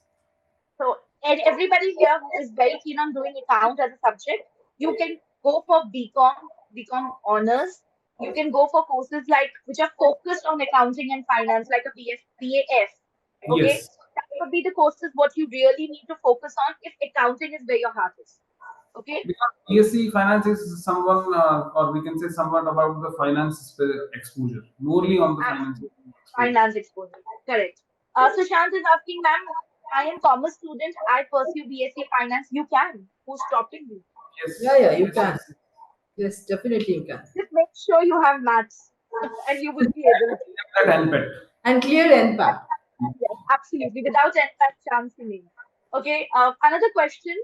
So, and everybody here who is very keen on doing account as a subject, you can go for BCom honors. You can go for courses like which are focused on accounting and finance, like a BAF. Okay, Yes. that would be the courses what you really need to focus on if accounting is where your heart is. Okay, Because BSc Finance is someone, or we can say somewhat about the finance exposure, morely on the finance exposure. finance exposure. Correct. Sushant is asking, ma'am, I am commerce student. I pursue BSc Finance. You can. Who's stopping you? Yes, Yeah, yeah, you yes, can. yes. Yes, definitely you can. Just make sure you have maths, and you would be able to. That NPET. And clear NPAT. Yes, absolutely. Without that chance remaining. Okay. Another question.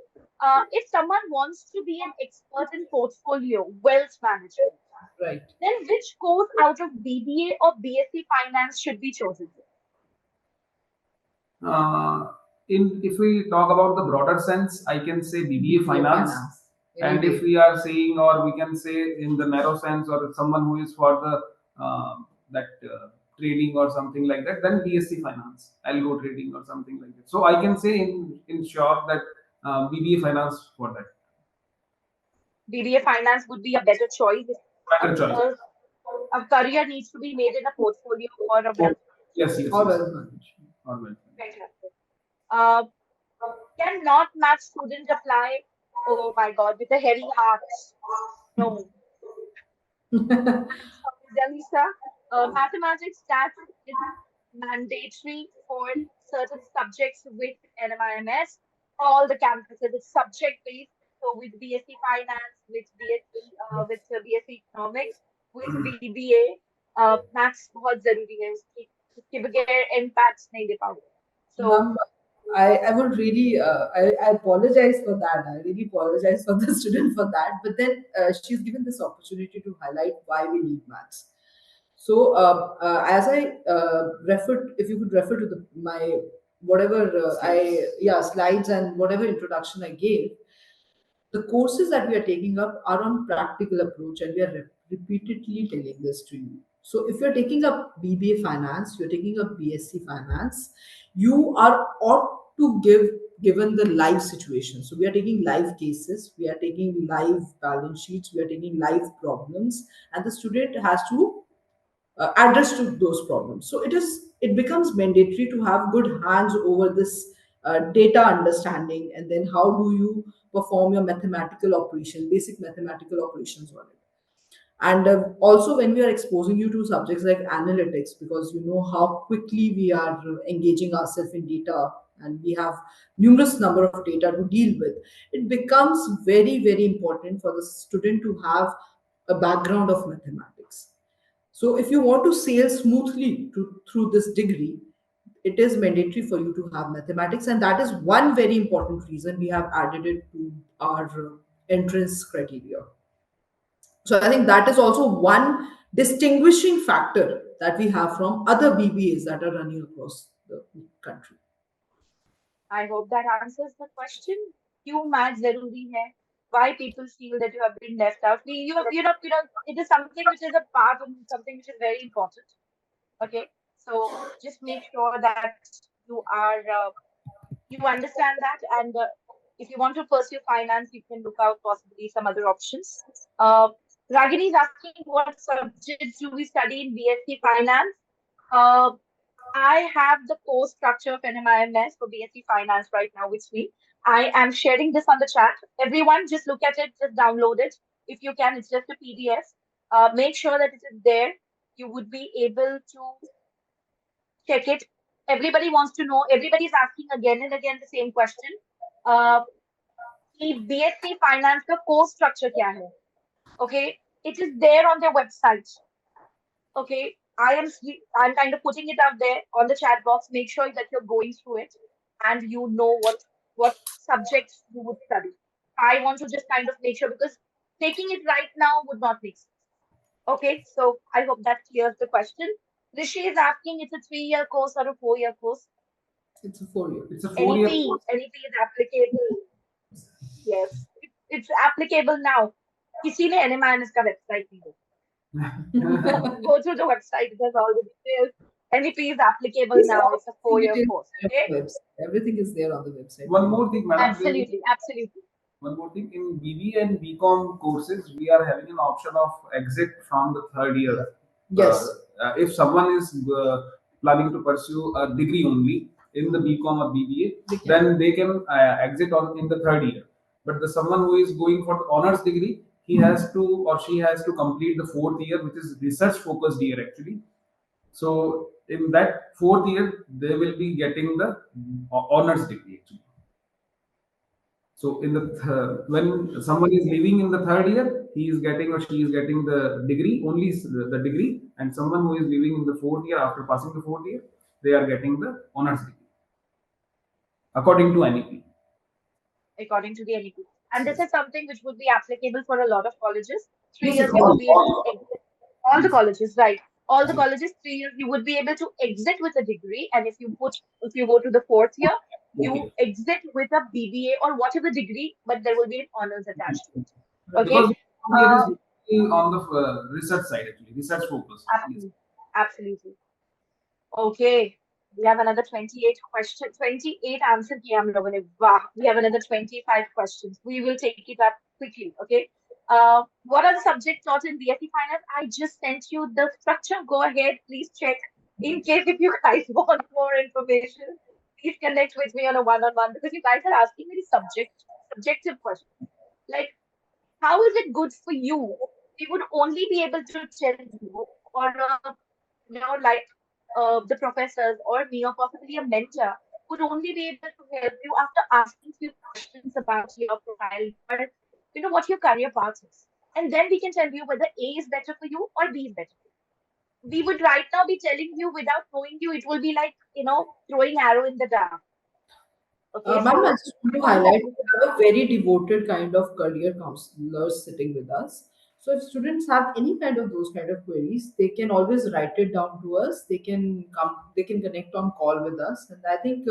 If someone wants to be an expert in portfolio wealth management, Right. then which course out of BBA or BSc Finance should be chosen? Uh, in if we talk about the broader sense, I can say BBA BBA finance. finance any And if day. we are saying, or we can say in the narrow sense, or someone who is for the that trading or something like that, then BSc finance, algo trading or something like that. So I can say in short that BBA finance for that BBA finance would be a better choice if better choice. a career needs to be made in a portfolio or a Oh, wealth yes, yes, Or yes. wealth management. Or well. management. Uh, can not math student apply? Oh my God, with a heavy heart. No. I'm sorry, Delisa. Mathematics stats is mandatory for certain subjects with NMIMS. All the campuses, it's subject based. So with BSc Finance, with BSc, BSc Economics, with BBA, maths बहुत जरूरी है उसके बगैर NPATs नहीं दे पाओगे. So Number. I would really I apologize for that. I really apologize for the student for that. But then she's given this opportunity to highlight why we need maths. So as I referred, if you could refer to the my whatever I yeah slides and whatever introduction I gave, the courses that we are taking up are on practical approach, and we are repeatedly telling this to you. So if you're taking up BBA finance, you're taking up BSc finance, you are ought to give given the live situation. So we are taking live cases, we are taking live balance sheets, we are taking live problems, and the student has to address to those problems. So it becomes mandatory to have good hands over this data understanding, and then how do you perform your mathematical operation, basic mathematical operations on it. And also when we are exposing you to subjects like analytics, because you know how quickly we are engaging ourselves in data, and we have numerous number of data to deal with, it becomes very very important for the student to have a background of mathematics. So if you want to sail smoothly through this degree, it is mandatory for you to have mathematics, and that is one very important reason we have added it to our entrance criteria. So I think that is also one distinguishing factor that we have from other BBAs that are running across the country. I hope that answers the question. क्यों math जरूरी है? Why people feel that you have been left out? It is something which is a part and something which is very important. Okay, so just make sure that you are you understand that, and if you want to pursue finance, you can look out possibly some other options. Uh, Ragini is asking what subjects do we study in BSc Finance. Uh, I have the course structure of NMIMS for BSc Finance right now with me. I am sharing this on the chat. Everyone, just look at it, just download it. If you can, it's just a PDF. Make sure that it is there. You would be able to check it. Everybody wants to know. Everybody is asking again and again the same question. Uh, कि BSc Finance का course structure क्या है? Okay, it is there on their website. Okay, I'm kind of putting it out there on the chat box. Make sure that you're going through it and you know what subjects you would study. I want to just kind of make sure because taking it right now would not make sense. Okay, so I hope that clears the question. Rishi is asking it's a 3-year course or a 4-year course. It's a 4 year. It's a 4 year NEP, course. NEP is applicable. Yes, it's applicable now. किसी ने NMIMS का website नहीं go through the website. There's all the details. NEP is applicable Yes, now. It's a all 4-year details course. are Okay. on the website. Everything is there on the website. One more thing, madam. Absolutely. Absolutely. One more thing, in BB and BCom courses, we are having an option of exit from the third year. Uh, Yes. if someone is planning to pursue a degree only in the BCom or BBA, then they can exit on in the third year. But the someone who is going for the honors degree, he has to or she has to complete the fourth year, which is research focused year actually. So in that fourth year, they will be getting the honors degree actually. So in the when someone is leaving in the third year, he is getting or she is getting the degree only the degree, and someone who is leaving in the fourth year after passing the fourth year, they are getting the honors degree according to NEP. According to the NEP. And this is something which would be applicable for a lot of colleges. 3 Yes, years it's you all. would be able to exit all the Yes. colleges, right? All the colleges 3 years, you would be able to exit with a degree, and if you go to the fourth year, you Okay. exit with a BBA or whatever degree, but there will be an honors attached to it. Okay. Because here is Uh, basically on the research side, actually, research focus. Yes. absolutely, absolutely. Okay, we have another 28 questions, 28 answer ki hum logon ne. Wow, we have another 25 questions. We will take it up quickly, okay? What are the subjects taught in BSc Finance? I just sent you the structure. Go ahead, please check. In case if you guys want more information, please connect with me on a one-on-one because you guys are asking me subjective questions. Like, how is it good for you? We would only be able to tell you, or like the professors or me, or possibly a mentor, would only be able to help you after asking few questions about your profile or what your career path is, and then we can tell you whether A is better for you or B is better for you. We would right now be telling you without knowing you. It will be like throwing arrow in the dark. Okay, Ma'am, I so just want we to would highlight only. we have a very devoted kind of career counselors sitting with us. So if students have any kind of those kind of queries, they can always write it down to us. They can connect on call with us, and I think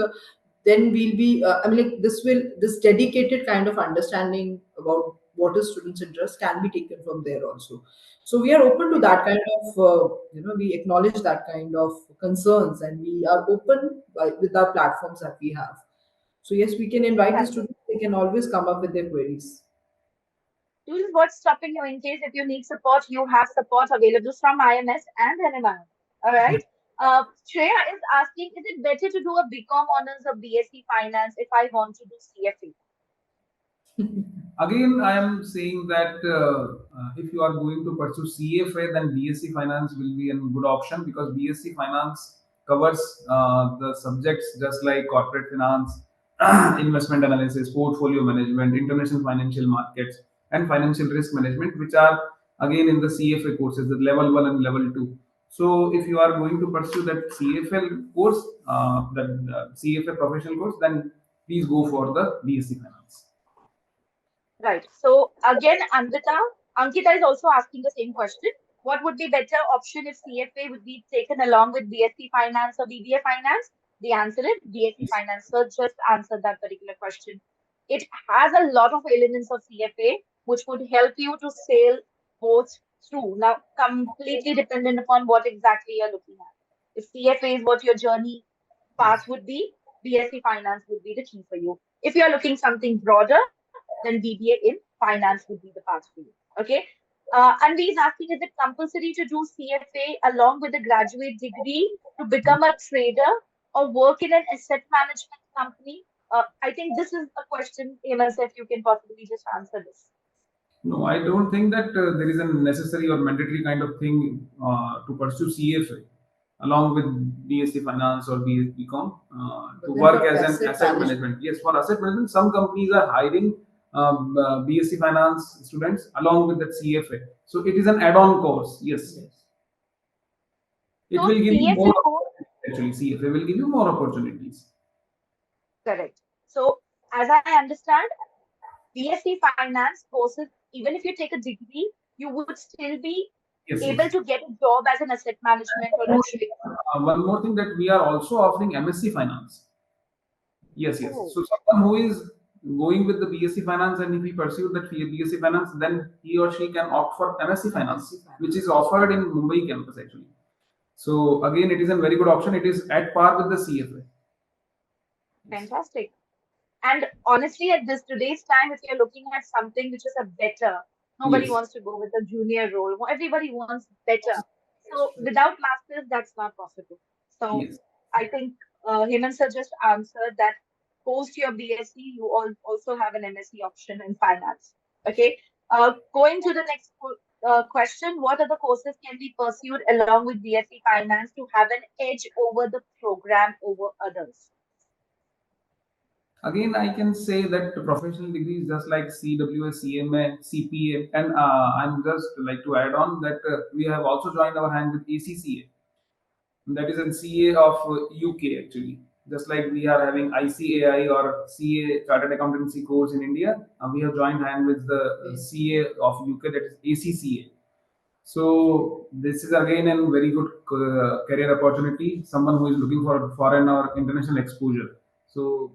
then we'll be. I mean, like this dedicated kind of understanding about what is students' interest can be taken from there also. So we are open to that kind of. We acknowledge that kind of concerns, and we are open with our platforms that we have. So yes, we can invite the Fantastic. students. They can always come up with their queries. This is what's stopping you. In case if you need support, you have support available from IMS and NMIMS. All right. Shreya is asking, is it better to do a BCom honors or BSc finance if I want to do CFA? Again, I am saying that if you are going to pursue CFA, then BSc Finance will be a good option because BSc Finance covers the subjects just like corporate finance, investment analysis, portfolio management, international financial markets, and financial risk management, which are again in the CFA courses, the level 1 and level 2. So, if you are going to pursue that CFL course, that CFA professional course, then please go for the BSc Finance. Right. So again, Ankita is also asking the same question. What would be better option if CFA would be taken along with BSc Finance or BBA Finance? The answer is BSc Finance. So just answer that particular question. It has a lot of elements of CFA which would help you to sail both through. Now, completely dependent upon what exactly you're looking at. If CFA is what your journey path would be, BSc Finance would be the key for you. If you're looking something broader, then BBA in finance would be the path for you. Okay. Anvi is asking, is it compulsory to do CFA along with a graduate degree to become a trader or work in an asset management company? I think this is a question, Hemant, if you can possibly just answer this. No, I don't think that there is a necessary or mandatory kind of thing to pursue CFA along with BSc Finance or BCom to But then work for as an asset asset management, management. Yes, for asset management, some companies are hiring BSc Finance students along with that CFA. So it is an add-on course. Yes, yes. it So will give you CFA more course, opportunities. Actually, CFA will give you more opportunities. correct. So as I understand, BSc Finance courses, even if you take a degree, you would still be Yes, able yes. to get a job as an asset management or a trader. One more thing that we are also offering MSc Finance. Yes, yes. Oh, So someone who is going with the BSc Finance and if he pursues that BSc Finance, then he or she can opt for MSc MSc Finance, which finance. is offered in Mumbai campus actually. So again, it is a very good option. It is at par with the CFA. Yes. fantastic. And honestly, at this today's time, if you're looking at something which is a better, nobody Yes, wants to go with a junior role. Everybody wants better. So Right. without masters, that's not possible. So yes. I think Hemant sir just answered that post your BSc, you also have an MSc option in finance. Okay. Going to the next question, what other courses can be pursued along with BSc finance to have an edge over the program over others? Again, I can say that the professional degrees just like CWA, CMA, CPA, and I'm just like to add on that we have also joined our hand with ACCA. That is in CA of UK actually. Just like we are having ICAI or CA Chartered Accountancy course in India, we have joined hand with the Yes. CA of UK, that is ACCA. So this is again a very good career opportunity. Someone who is looking for foreign or international exposure. So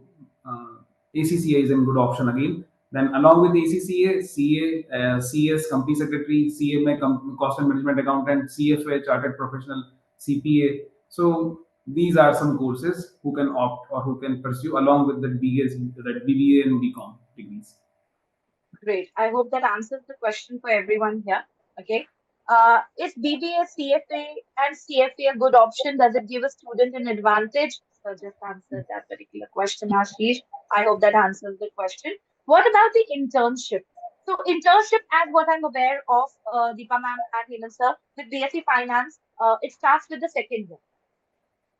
ACCA is a good option again. Then along with ACCA, CA, CS, company secretary, CMA, cost and management accountant, CFA, chartered professional, CPA. So these are some courses who can opt or who can pursue along with the BBA and BCom degrees. Great. I hope that answers the question for everyone here. Okay. Is BBA, CFA, and CFA a good option? Does it give a student an advantage? So just answer that particular question, Ashish. I hope that answers the question. What about the internship? So internship, as what I'm aware of, Deepa ma'am and Hemant sir, with BSc Finance, it starts with the second year.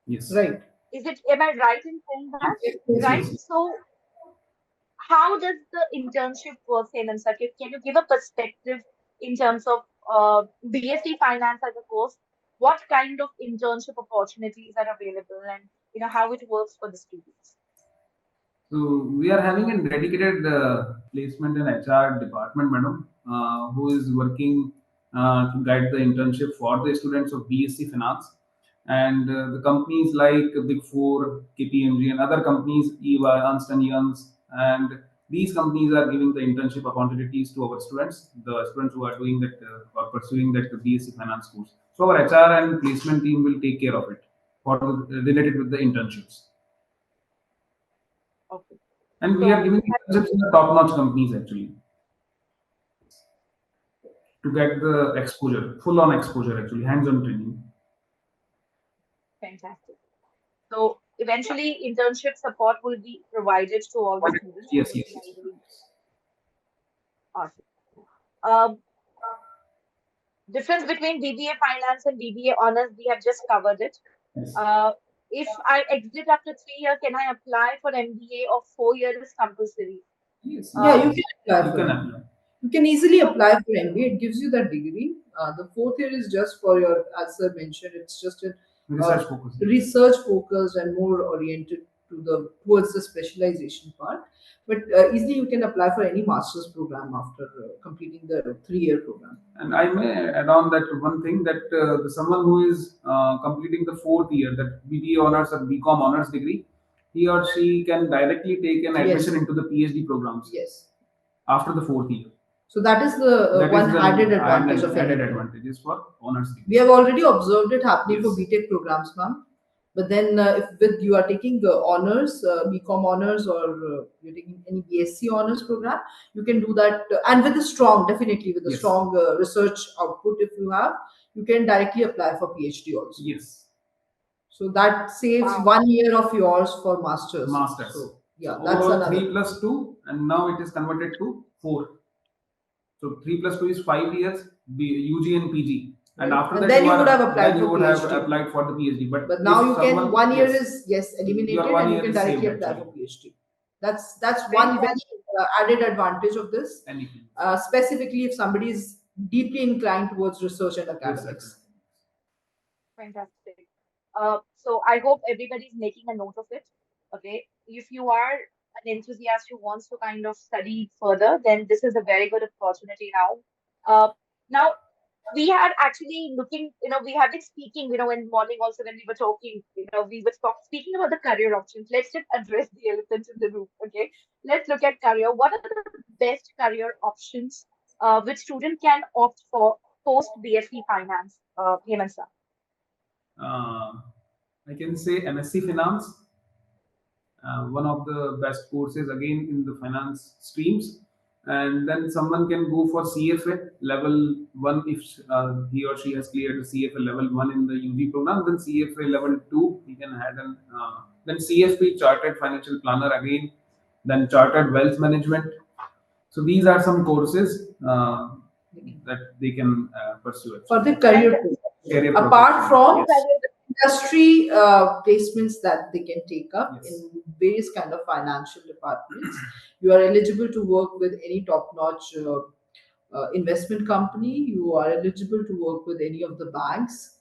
Yes. Right. Is it? Am I right in saying that? Yes, Yes. yes, Right. yes. Yes. So how does the internship work, Hemant sir? Can you give a perspective in terms of BSc Finance as a course? What kind of internship opportunities are available, and how it works for the students? So we are having a dedicated placement and HR department, madam, who is working to guide the internship for the students of BSc Finance, and the companies like Big Four, KPMG, and other companies, EY, Ernst and Youngs, and these companies are giving the internship opportunities to our students, the students who are doing that or pursuing that BSc Finance course. So our HR and placement team will take care of it for related with the internships. Okay. And we are So giving internships in the top-notch companies actually to get the exposure, full-on exposure actually, hands-on training. fantastic. So eventually, internship support will be provided to all the students Yes, because yes, we are yes. very awesome. Um, Difference between BBA Finance and BBA Honors, we have just covered it. Yes. Uh, if I exit after 3 years, can I apply for MBA of 4 years compulsory? Yes, Yeah, Uh, you can apply you for can it. apply. You can easily apply for MBA. It gives you that degree. The fourth year is just for your, as sir mentioned, it's just a Research focus. research focused and more oriented to the towards the specialization part. But easily you can apply for any master's program after completing the 3 year program. And I may add on that one thing that someone who is completing the fourth year, that BBA honors or BCom honors degree, he or she can directly take an Yes. admission into the PhD programs Yes. after the fourth year. So that is the That is one the added advantage of added any. advantages for honors We degree. have already observed it happening for Yes. BTech programs, ma'am. But then, if with you are taking the honors, BCom honors, or you're taking any BSc honors program, you can do that, and with a strong, definitely with a Yes. strong research output. If you have, you can directly apply for PhD also. Yes. So that saves wow. 1 year of yours for masters. Masters. So So yeah, that's overall another. 3 plus 2, and now it is converted to 4. So 3 plus 2 is 5 years, UG and PG, and Right? after And that then you would have then applied you for would have PhD. applied for the PhD. But But now if you can someone, 1 year yes, is yes your eliminated, one and you year can is directly saved apply for actually. PhD. That's one very Fantastic. added advantage of this. Anything. Specifically, if somebody is deeply inclined towards research and Research. academics. Fantastic. So I hope everybody's making a note of it. Okay. If you are an enthusiast who wants to kind of study further, then this is a very good opportunity now. Now we had actually looking, we have been speaking, in morning also when we were talking, we were speaking about the career options. Let's just address the elephant in the room. Okay. Let's look at career. What are the best career options which student can opt for post BSc Finance? Hemant sir. Uh, I can say MSc Finance, one of the best courses again in the finance streams, and then someone can go for CFA level 1 if he or she has cleared the CFA level 1 in the UG program. Then CFA level 2 he can add an then CFP, chartered financial planner again, then chartered wealth management. So these are some courses that they can pursue For the actually. career And progression. Career Apart progression, for the from yes, career, industry placements that they can take up yes, in various kind of financial departments, you are eligible to work with any top-notch investment company. You are eligible to work with any of the banks,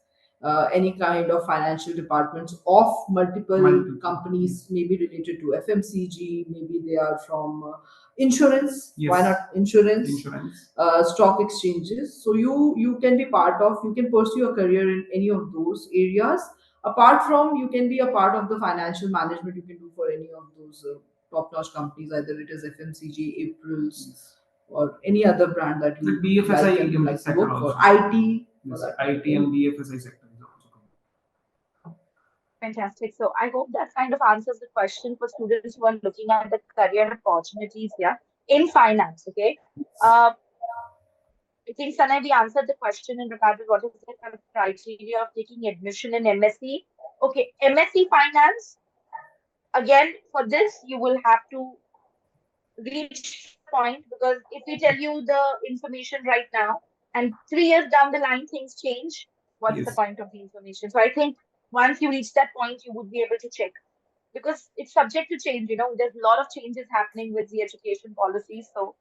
any kind of financial departments of multiple Multiple. companies, maybe related to FMCG, maybe they are from insurance. Why Yes. not insurance? Insurance. Stock exchanges. So you can be part of, you can pursue a career in any of those areas. Apart from, you can be a part of the financial management. You can do for any of those top-notch companies, either it is FMCG, April's, Yes. or any other brand that The you BFSI like and would like to sector work for. also. IT, for Yes, that matter. IT and BFSI sector is also covered. Fantastic. So I hope that kind of answers the question for students who are looking at the career opportunities here in finance. Okay. Uh, I think Sanay, we answered the question in regard to what is the kind of criteria of taking admission in MSc. Okay, MSc Finance. Again, for this, you will have to reach the point because if we tell you the information right now and 3 years down the line things change, what's the Yes. point of the information? So I think once you reach that point, you would be able to check because it's subject to change. There's a lot of changes happening with the education policies. So,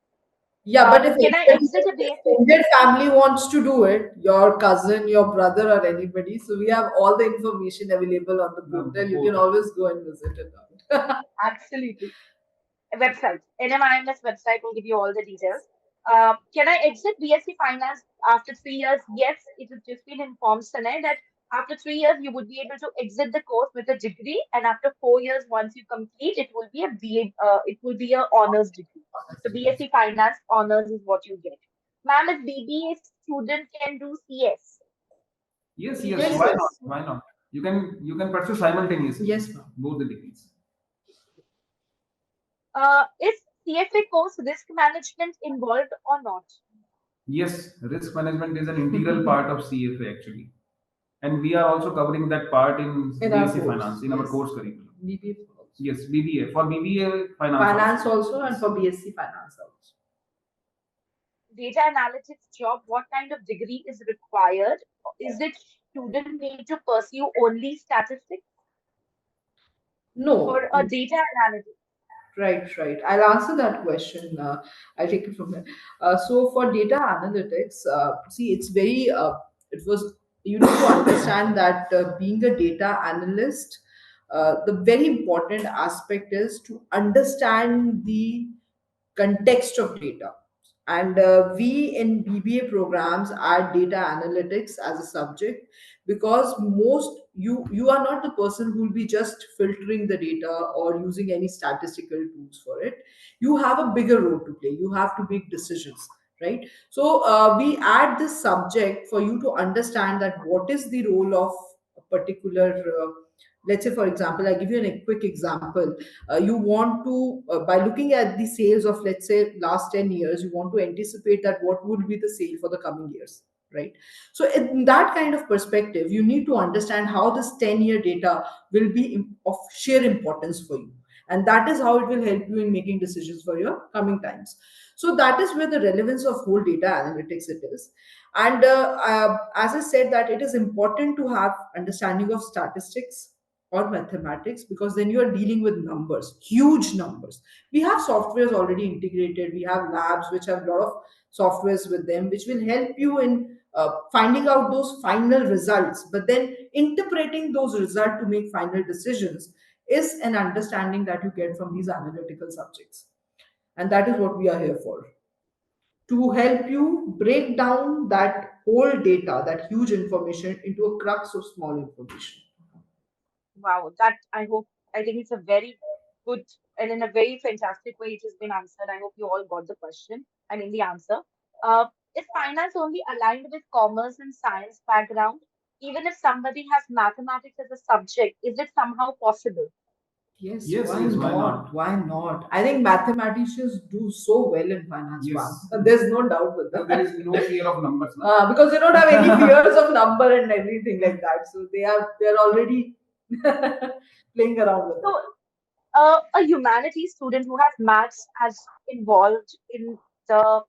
Yeah, but if can I anybody, exit a if BSc? extended family wants to do it, your cousin, your brother, or anybody, so we have all the information available on the The portal. You can portal. always go and visit it out. Absolutely. Website. NMIMS website will give you all the details. Can I exit BSc Finance after 3 years? Yes, it has just been informed, Sanay, that after 3 years you would be able to exit the course with a degree, and after 4 years, once you complete, it will be a BA. It will be a honors degree. So BSc Finance honors is what you get. Ma'am, if BBA student can do CS, Yes, yes. BBA Yes, Why not? yes. Why not? You can pursue simultaneously Yes, ma'am. both the degrees. is CFA course risk management involved or not? Yes, risk management is an integral part of CFA actually, and we are also covering that part in In our BSc course, Finance in our yes. course curriculum. BBA also. Yes, BBA for BBA Finance Finance also. also, and Yes. for BSc Finance also. Data analytics job, what kind of degree is required? Is it student need to pursue only statistics for No, a data analytics? right, right. I'll answer that question. I'll take it from here. So for data analytics, see, it's very. It was, you need to understand that being a data analyst, the very important aspect is to understand the context of data. And we in BBA programs add data analytics as a subject, because most you are not the person who will be just filtering the data or using any statistical tools for it. You have a bigger role to play. You have to make decisions, right? So we add this subject for you to understand that what is the role of a particular let's say, for example, I give you a quick example. You want to by looking at the sales of, let's say, last 10 years, you want to anticipate that what would be the sale for the coming years, right? So in that kind of perspective, you need to understand how this 10-year data will be of sheer importance for you, and that is how it will help you in making decisions for your coming times. So that is where the relevance of whole data analytics it is. And as I said, that it is important to have understanding of statistics or mathematics, because then you are dealing with numbers, huge numbers. We have softwares already integrated. We have labs which have a lot of softwares with them, which will help you in finding out those final results. But then interpreting those results to make final decisions is an understanding that you get from these analytical subjects. And that is what we are here for, to help you break down that whole data, that huge information, into a crux of small information. Wow, that I think it's a very good and in a very fantastic way it has been answered. I hope you all got the question. I mean the answer. Uh, is finance only aligned with commerce and science background? Even if somebody has mathematics as a subject, is it somehow possible? Yes, Yes, why yes. Why not? not? Why not? I think mathematicians do so well in finance, ma'am. Yes. There's no doubt with So there that. is no fear of numbers, na? Because they don't have any fears of number and everything like that. So they're already playing around with So, it. a humanities student who has maths as involved in the,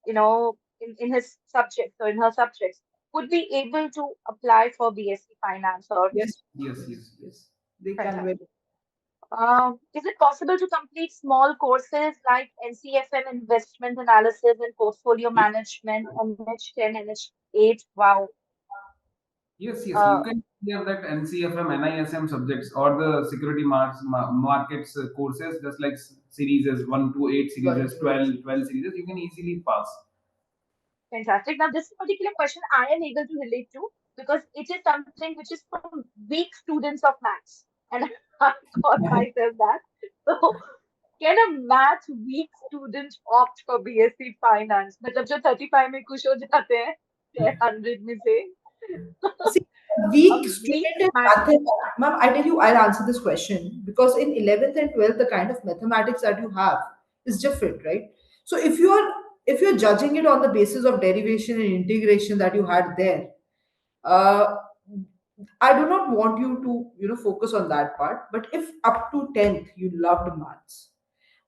in his subject or in her subjects would be able to apply for BSc Finance or Yes, Yes, yes, yes. yes. They can very. fantastic. Is it possible to complete small courses like NCFM investment analysis and portfolio Yes. management, NH10, NH8? Wow. Yes, yes, you Uh, can have that NCFM, NISM subjects or the security markets courses, just like series as 1 to 8 series One, as two, eight. 12 series, you can easily pass. Fantastic. Now, this particular question I am able to relate to because it is something which is from weak students of maths. And I thought myself that. So, can a math weak student opt for BSc finance? मतलब जो 35 में खुश हो जाते हैं, 100 में से See, a weak weak student in math. mathematics, ma'am, I tell you, I'll answer this question because in 11th and 12th, the kind of mathematics that you have is different, right? So if you're judging it on the basis of derivation and integration that you had there, uh, I do not want you to, focus on that part. But if up to 10th you loved maths,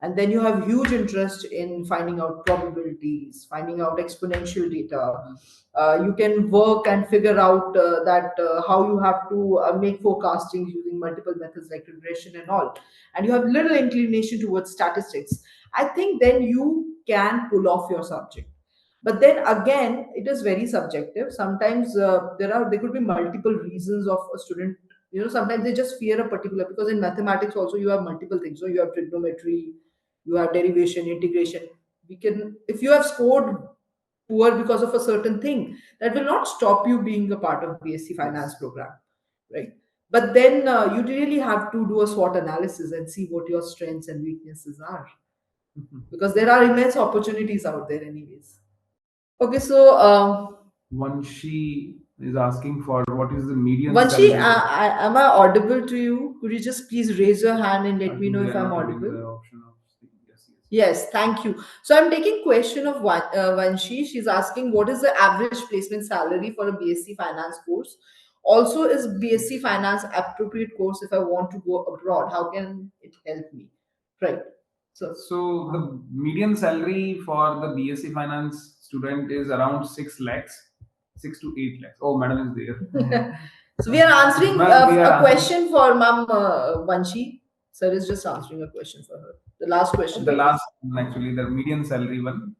and then you have huge interest in finding out probabilities, finding out exponential data, you can work and figure out that how you have to make forecasting using multiple methods like regression and all, and you have little inclination towards statistics. I think then you can pull off your subject. But then again, it is very subjective. Sometimes there could be multiple reasons of a student. Sometimes they just fear a particular, because in mathematics also you have multiple things. So you have trigonometry, you have derivation, integration. We can, if you have scored poor because of a certain thing, that will not stop you being a part of BSc finance Yes. program, right? But then you really have to do a SWOT analysis and see what your strengths and weaknesses are, because there are immense opportunities out there anyways. Okay, so Vanshi is asking for what is the median Vanshi, salary. am I audible to you? Could you just please raise your hand and I let me think know they if are I'm not having audible? the option of speaking. Yes, yes. Yes, thank you. So I'm taking question of Vanshi. She's asking what is the average placement salary for a BSc finance course? Also, is BSc finance appropriate course if I want to go abroad? How can it help me? Right. So So the median salary for the BSc finance student is around 6 lakhs, 6 to 8 lakhs. Oh, madam is there. so we are answering Ma'am, we are a answering question for Ma'am Vanshi. Sir is just answering a question for her. The last question the that was last one, actually, the median salary one.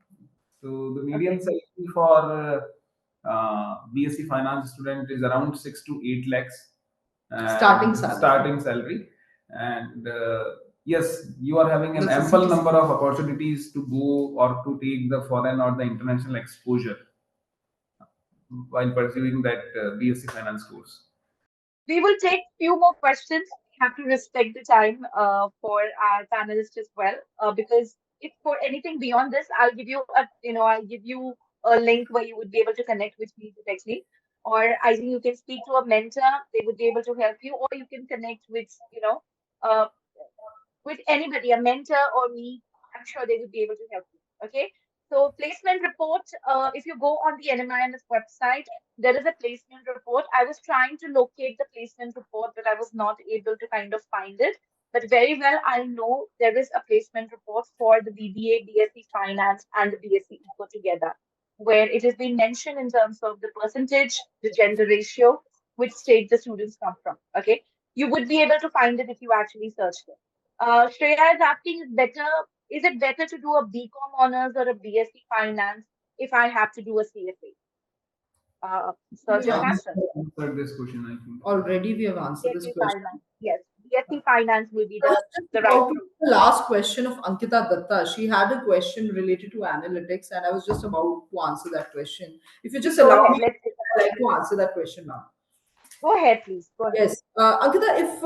So the median salary for BSc finance student is around 6 to 8 lakhs starting and salary. starting salary. And yes, you are having an That's a ample CTC. number of opportunities to go or to take the foreign or the international exposure while pursuing that BSc finance course. We will take few more questions. We have to respect the time for our panelists as well, because if for anything beyond this, I'll give you a link where you would be able to connect with me directly, or I think you can speak to a mentor. They would be able to help you, or you can connect uh, with anybody, a mentor or me. I'm sure they would be able to help you. Okay. So placement report, if you go on the NMIMS website, there is a placement report. I was trying to locate the placement report, but I was not able to kind of find it. But very well, I know there is a placement report for the BBA, BSc Finance, and the BSc Eco together, where it has been mentioned in terms of the percentage, the gender ratio, which state the students come from. Okay. You would be able to find it if you actually search it. Shreya is asking, is it better to do a BCom honors or a BSc finance if I have to do a CFA? So We've just We answer. answered this question, I think. already we have answered this BSc question. finance. Yes, BSc finance will be I was just the right about to route. the last question of Ankita Datta. She had a question related to analytics, and I was just about to answer that question. If you Please just go allow ahead. me, Let's take that. I'd like to answer that question now. Go ahead, please. Go ahead. Yes, Ankita, if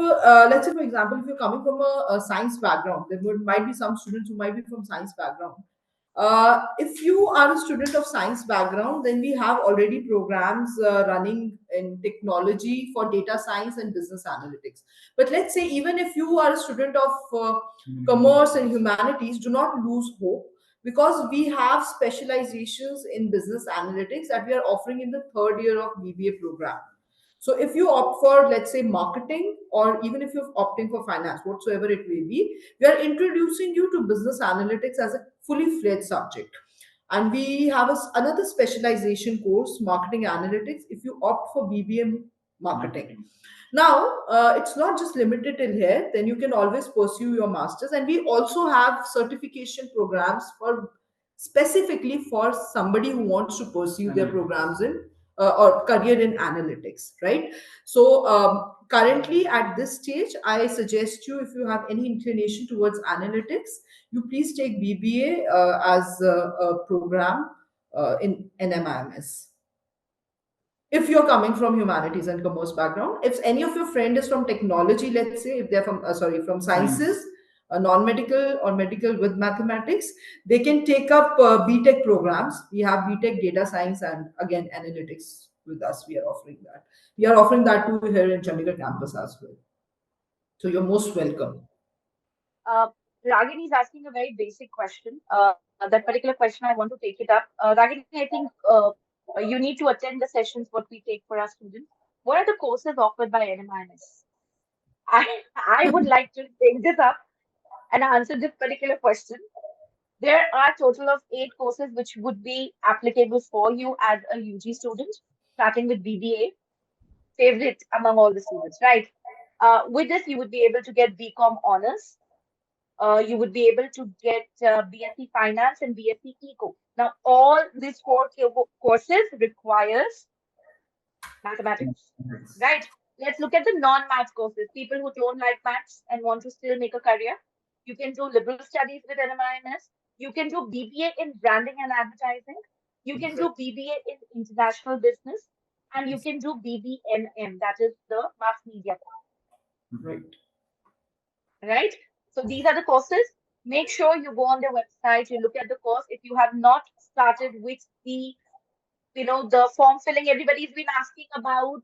let's say for example, if you're coming from a science background, might be some students who might be from science background. If you are a student of science background, then we have already programs running in technology for data science and business analytics. But let's say even if you are a student of commerce and humanities, do not lose hope, because we have specializations in business analytics that we are offering in the third year of BBA program. So if you opt for, let's say, marketing, or even if you're opting for finance, whatsoever it may be, we are introducing you to business analytics as a fully fledged subject. And we have another specialization course, marketing analytics, if you opt for BBM marketing. Now, it's not just limited till here, then you can always pursue your masters. And we also have certification programs for specifically for somebody who wants to pursue their programs in or career in analytics, right? So currently at this stage, I suggest you, if you have any inclination towards analytics, you please take BBA as a program in NMIMS. If you're coming from humanities and commerce background, if any of your friend is from technology, let's say if they're from sorry, from Science. sciences, non-medical or medical with mathematics, they can take up BTech programs. We have BTech data science and again analytics with us. We are offering that. We are offering that too here in Chandigarh campus as well. So you're most welcome. Uh, Ragini is asking a very basic question. That particular question, I want to take it up. Ragini, I think you need to attend the sessions what we take for our students. What are the courses offered by NMIMS? I would like to take this up and answer this particular question. There are total of 8 courses which would be applicable for you as a UG student, starting with BBA, favorite among all the students, right? With this, you would be able to get BCom honors. You would be able to get BSc Finance and BSc Eco. Now, all these courses requires mathematics, right? Let's look at the non-maths courses. People who don't like maths and want to still make a career. You can do liberal studies with NMIMS. You can do BBA in branding and advertising. You can do BBA in international business. And you can do BBNM, that is the mass media, Right. right? So these are the courses. Make sure you go on their website, you look at the course. If you have not started with the the form filling, everybody's been asking about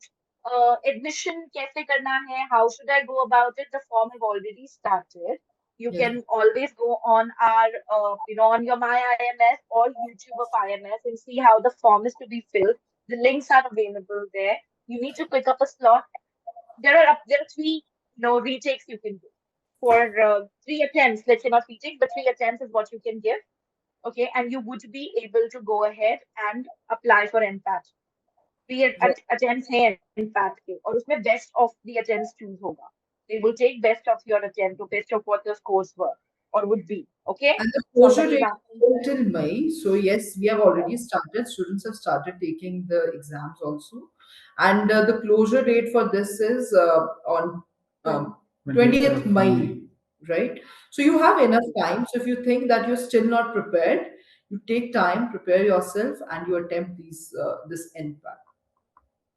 admission kaise karna hai, how should I go about it? The form have already started. You Yes. can always go on our on your my IMS or YouTube of IMS and see how the form is to be filled. The links are available there. You need to pick up a slot. There are three retakes you can do for 3 attempts. Let's say not retake, but 3 attempts is what you can give. Okay, and you would be able to go ahead and apply for NPAT. Three attempts हैं NPAT के और उसमें best of the attempts choose होगा. They will take best of your attempt or best of what your scores were or would be. Okay, And the closure somebody is date asking. is till May. So yes, we have already started. Students have started taking the exams also, and the closure date for this is on um, 20th May, right? So you have enough time. So if you think that you're still not prepared, you take time, prepare yourself, and you attempt this NPAT.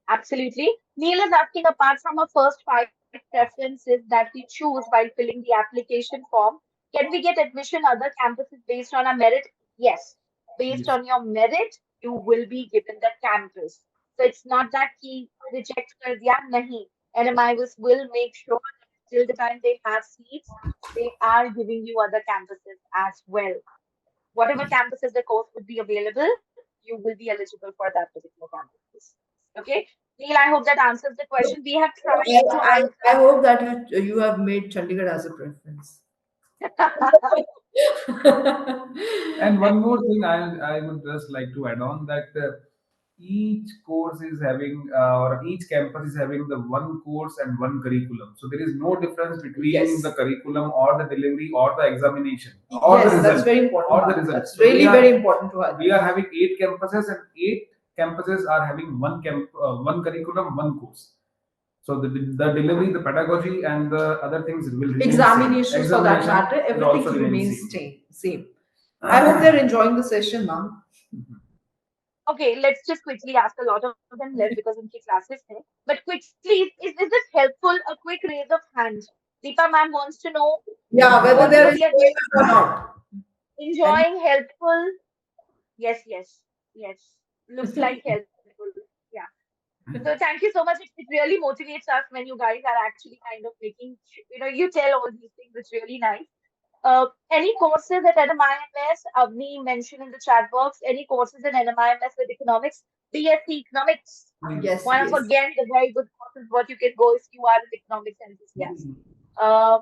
Absolutely. Neil is asking, apart from our first 5 preferences that we choose while filling the application form, can we get admission other campuses based on our merit? Yes. Based Yes. on your merit, you will be given the campus. So it's not that he reject kar diya, nahi. NMIS will make sure that till the time they have seats, they are giving you other campuses as well. Whatever campuses the course would be available, you will be eligible for that particular campus. Okay. Neil, I hope that answers the question. We have tried I, to I, answer. I hope that you have made Chandigarh as a preference. And one more thing I would just like to add on that each course is having or each campus is having the one course and one curriculum. So there is no difference between the Yes. curriculum or the delivery or the examination or the Yes, that's result very important, or the ma'am. result. That's So really very important to we highlight. are having 8 campuses and 8 campuses are having one curriculum, one course. So the delivery, the pedagogy, and the other things will remain same. Examinations for that Examination matter, will everything also remain remains same. same. I hope they're enjoying the session, ma'am. Okay, let's just quickly ask. A lot of them left because उनकी classes थे. But quickly, is this helpful? A quick raise of hand. Deepa ma'am wants to know Yeah, whether what they're would be a enjoying it or not. And enjoying, helpful. Yes, yes, yes. Looks like helpful. Yeah. So thank you so much. It really motivates us when you guys are actually kind of making, you tell all these things. It's really nice. Any courses at NMIMS? Avni mentioned in the chat box. Any courses in NMIMS with economics? BSc Economics. yes, One of yes. again the very good courses what you can go if you are an economics enthusiast. Uh,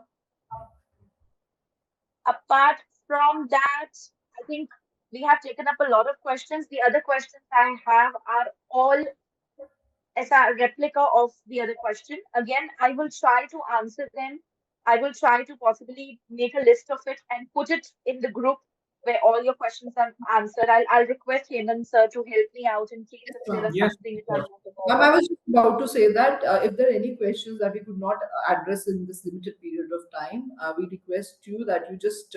Apart from that, I think we have taken up a lot of questions. The other questions I have are all as a replica of the other question. Again, I will try to answer them. I will try to possibly make a list of it and put it in the group where all your questions are answered. I'll request Hemant sir to help me out in case if there is Ma'am. Yes, something which I sure. want to Ma'am, know I about. was just about to say that if there are any questions that we could not address in this limited period of time, we request you that you just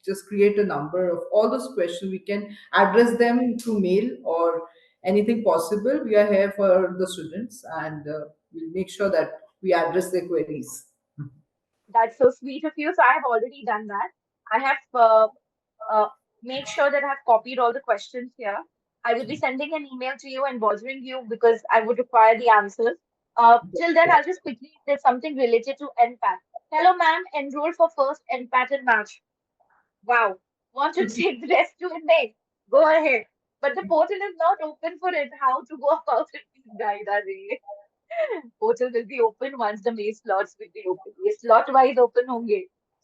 just create a number of all those questions. We can address them through mail or anything possible. We are here for the students, and we'll make sure that we address their queries. That's so sweet of you. So I have already done that. I have uh, made sure that I have copied all the questions here. I will be sending an email to you and bothering you because I would require the answers. Till then, I'll just quickly, there's something related to NPAT. Hello, ma'am. Enroll for first NPAT in March. Wow. Want to take the rest to in May? Go ahead. But the portal is not open for it. How to go about it? Please guide us. Portal will be open once the May slots will be open. ये slot wise open होंगे.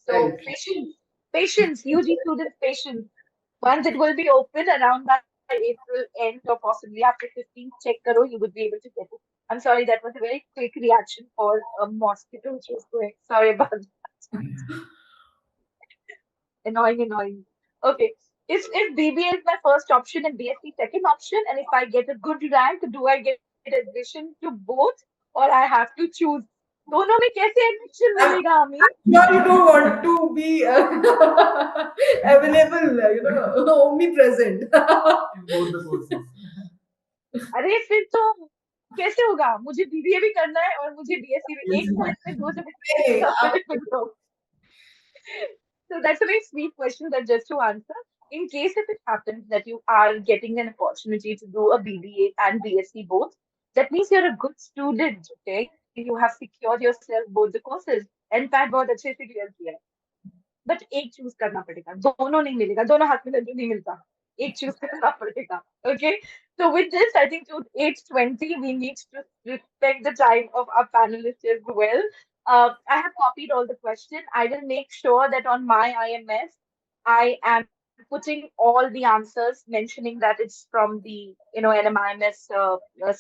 So Right. patience, UG students, patience. Once it will be open around by April end or possibly after 15th, check karo, you would be able to get it. I'm sorry, that was a very quick reaction for a mosquito which was going. Sorry about that. Annoying. Okay. If BBA is my first option and BSc second option, and if I get a good rank, do I get admission to both or I have to choose? दोनों में कैसे admission I'm मिलेगा हमें? sure you don't want to be available, omnipresent. In both the courses. अरे फिर तो कैसे होगा? मुझे BBA भी करना है और मुझे BSc भी एक कॉलेज में दो जगह Hey, available हो. So that's a very sweet question that just to answer. In case if it happens that you are getting an opportunity to do a BBA and BSc both, that means you're a good student, okay? You have secured yourself both the courses. NPAT बहुत अच्छे से clear किया है. But एक choose करना पड़ेगा दोनों नहीं मिलेगा दोनों हाथ में लड्डू नहीं मिलता एक चूज करना पड़ेगा okay so with this I think to 8:20 we need to respect the time of our panelists as well I have copied all the questions I will make sure that on my IMS I am putting all the answers mentioning that it's from the NMIMS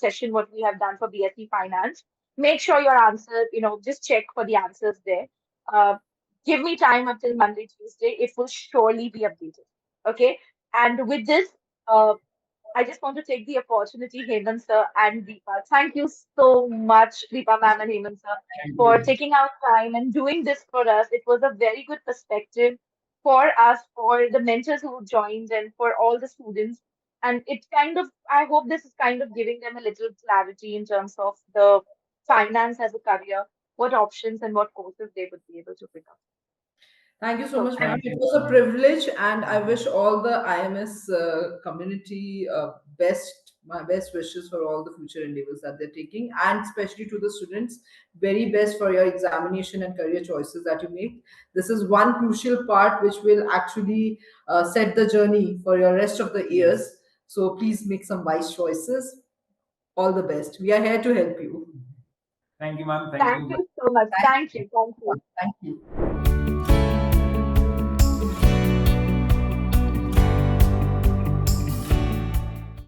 session what we have done for BSc finance make sure your answer just check for the answers there uh, give me time until Monday, Tuesday. It will surely be updated. Okay. And with this, uh, I just want to take the opportunity, Hemant sir and Deepa. Thank you so much, Deepa ma'am and Hemant sir, thank for you. taking out time and doing this for us. It was a very good perspective for us, for the mentors who joined, and for all the students. And it kind of, I hope this is kind of giving them a little clarity in terms of the finance as a career, what options and what courses they would be able to pick up. Thank you so So much, ma'am. thank Thank It you was so a much. privilege, and I wish all the IMS community my best wishes for all the future endeavors that they're taking, and especially to the students, very best for your examination and career choices that you make. This is one crucial part which will actually set the journey for your rest of the Yes. years. So please make some wise choices. All the best. We are here to help you. Thank you, ma'am. Thank thank you. you so much. Thank Thank you. you. Thank you. Thank you.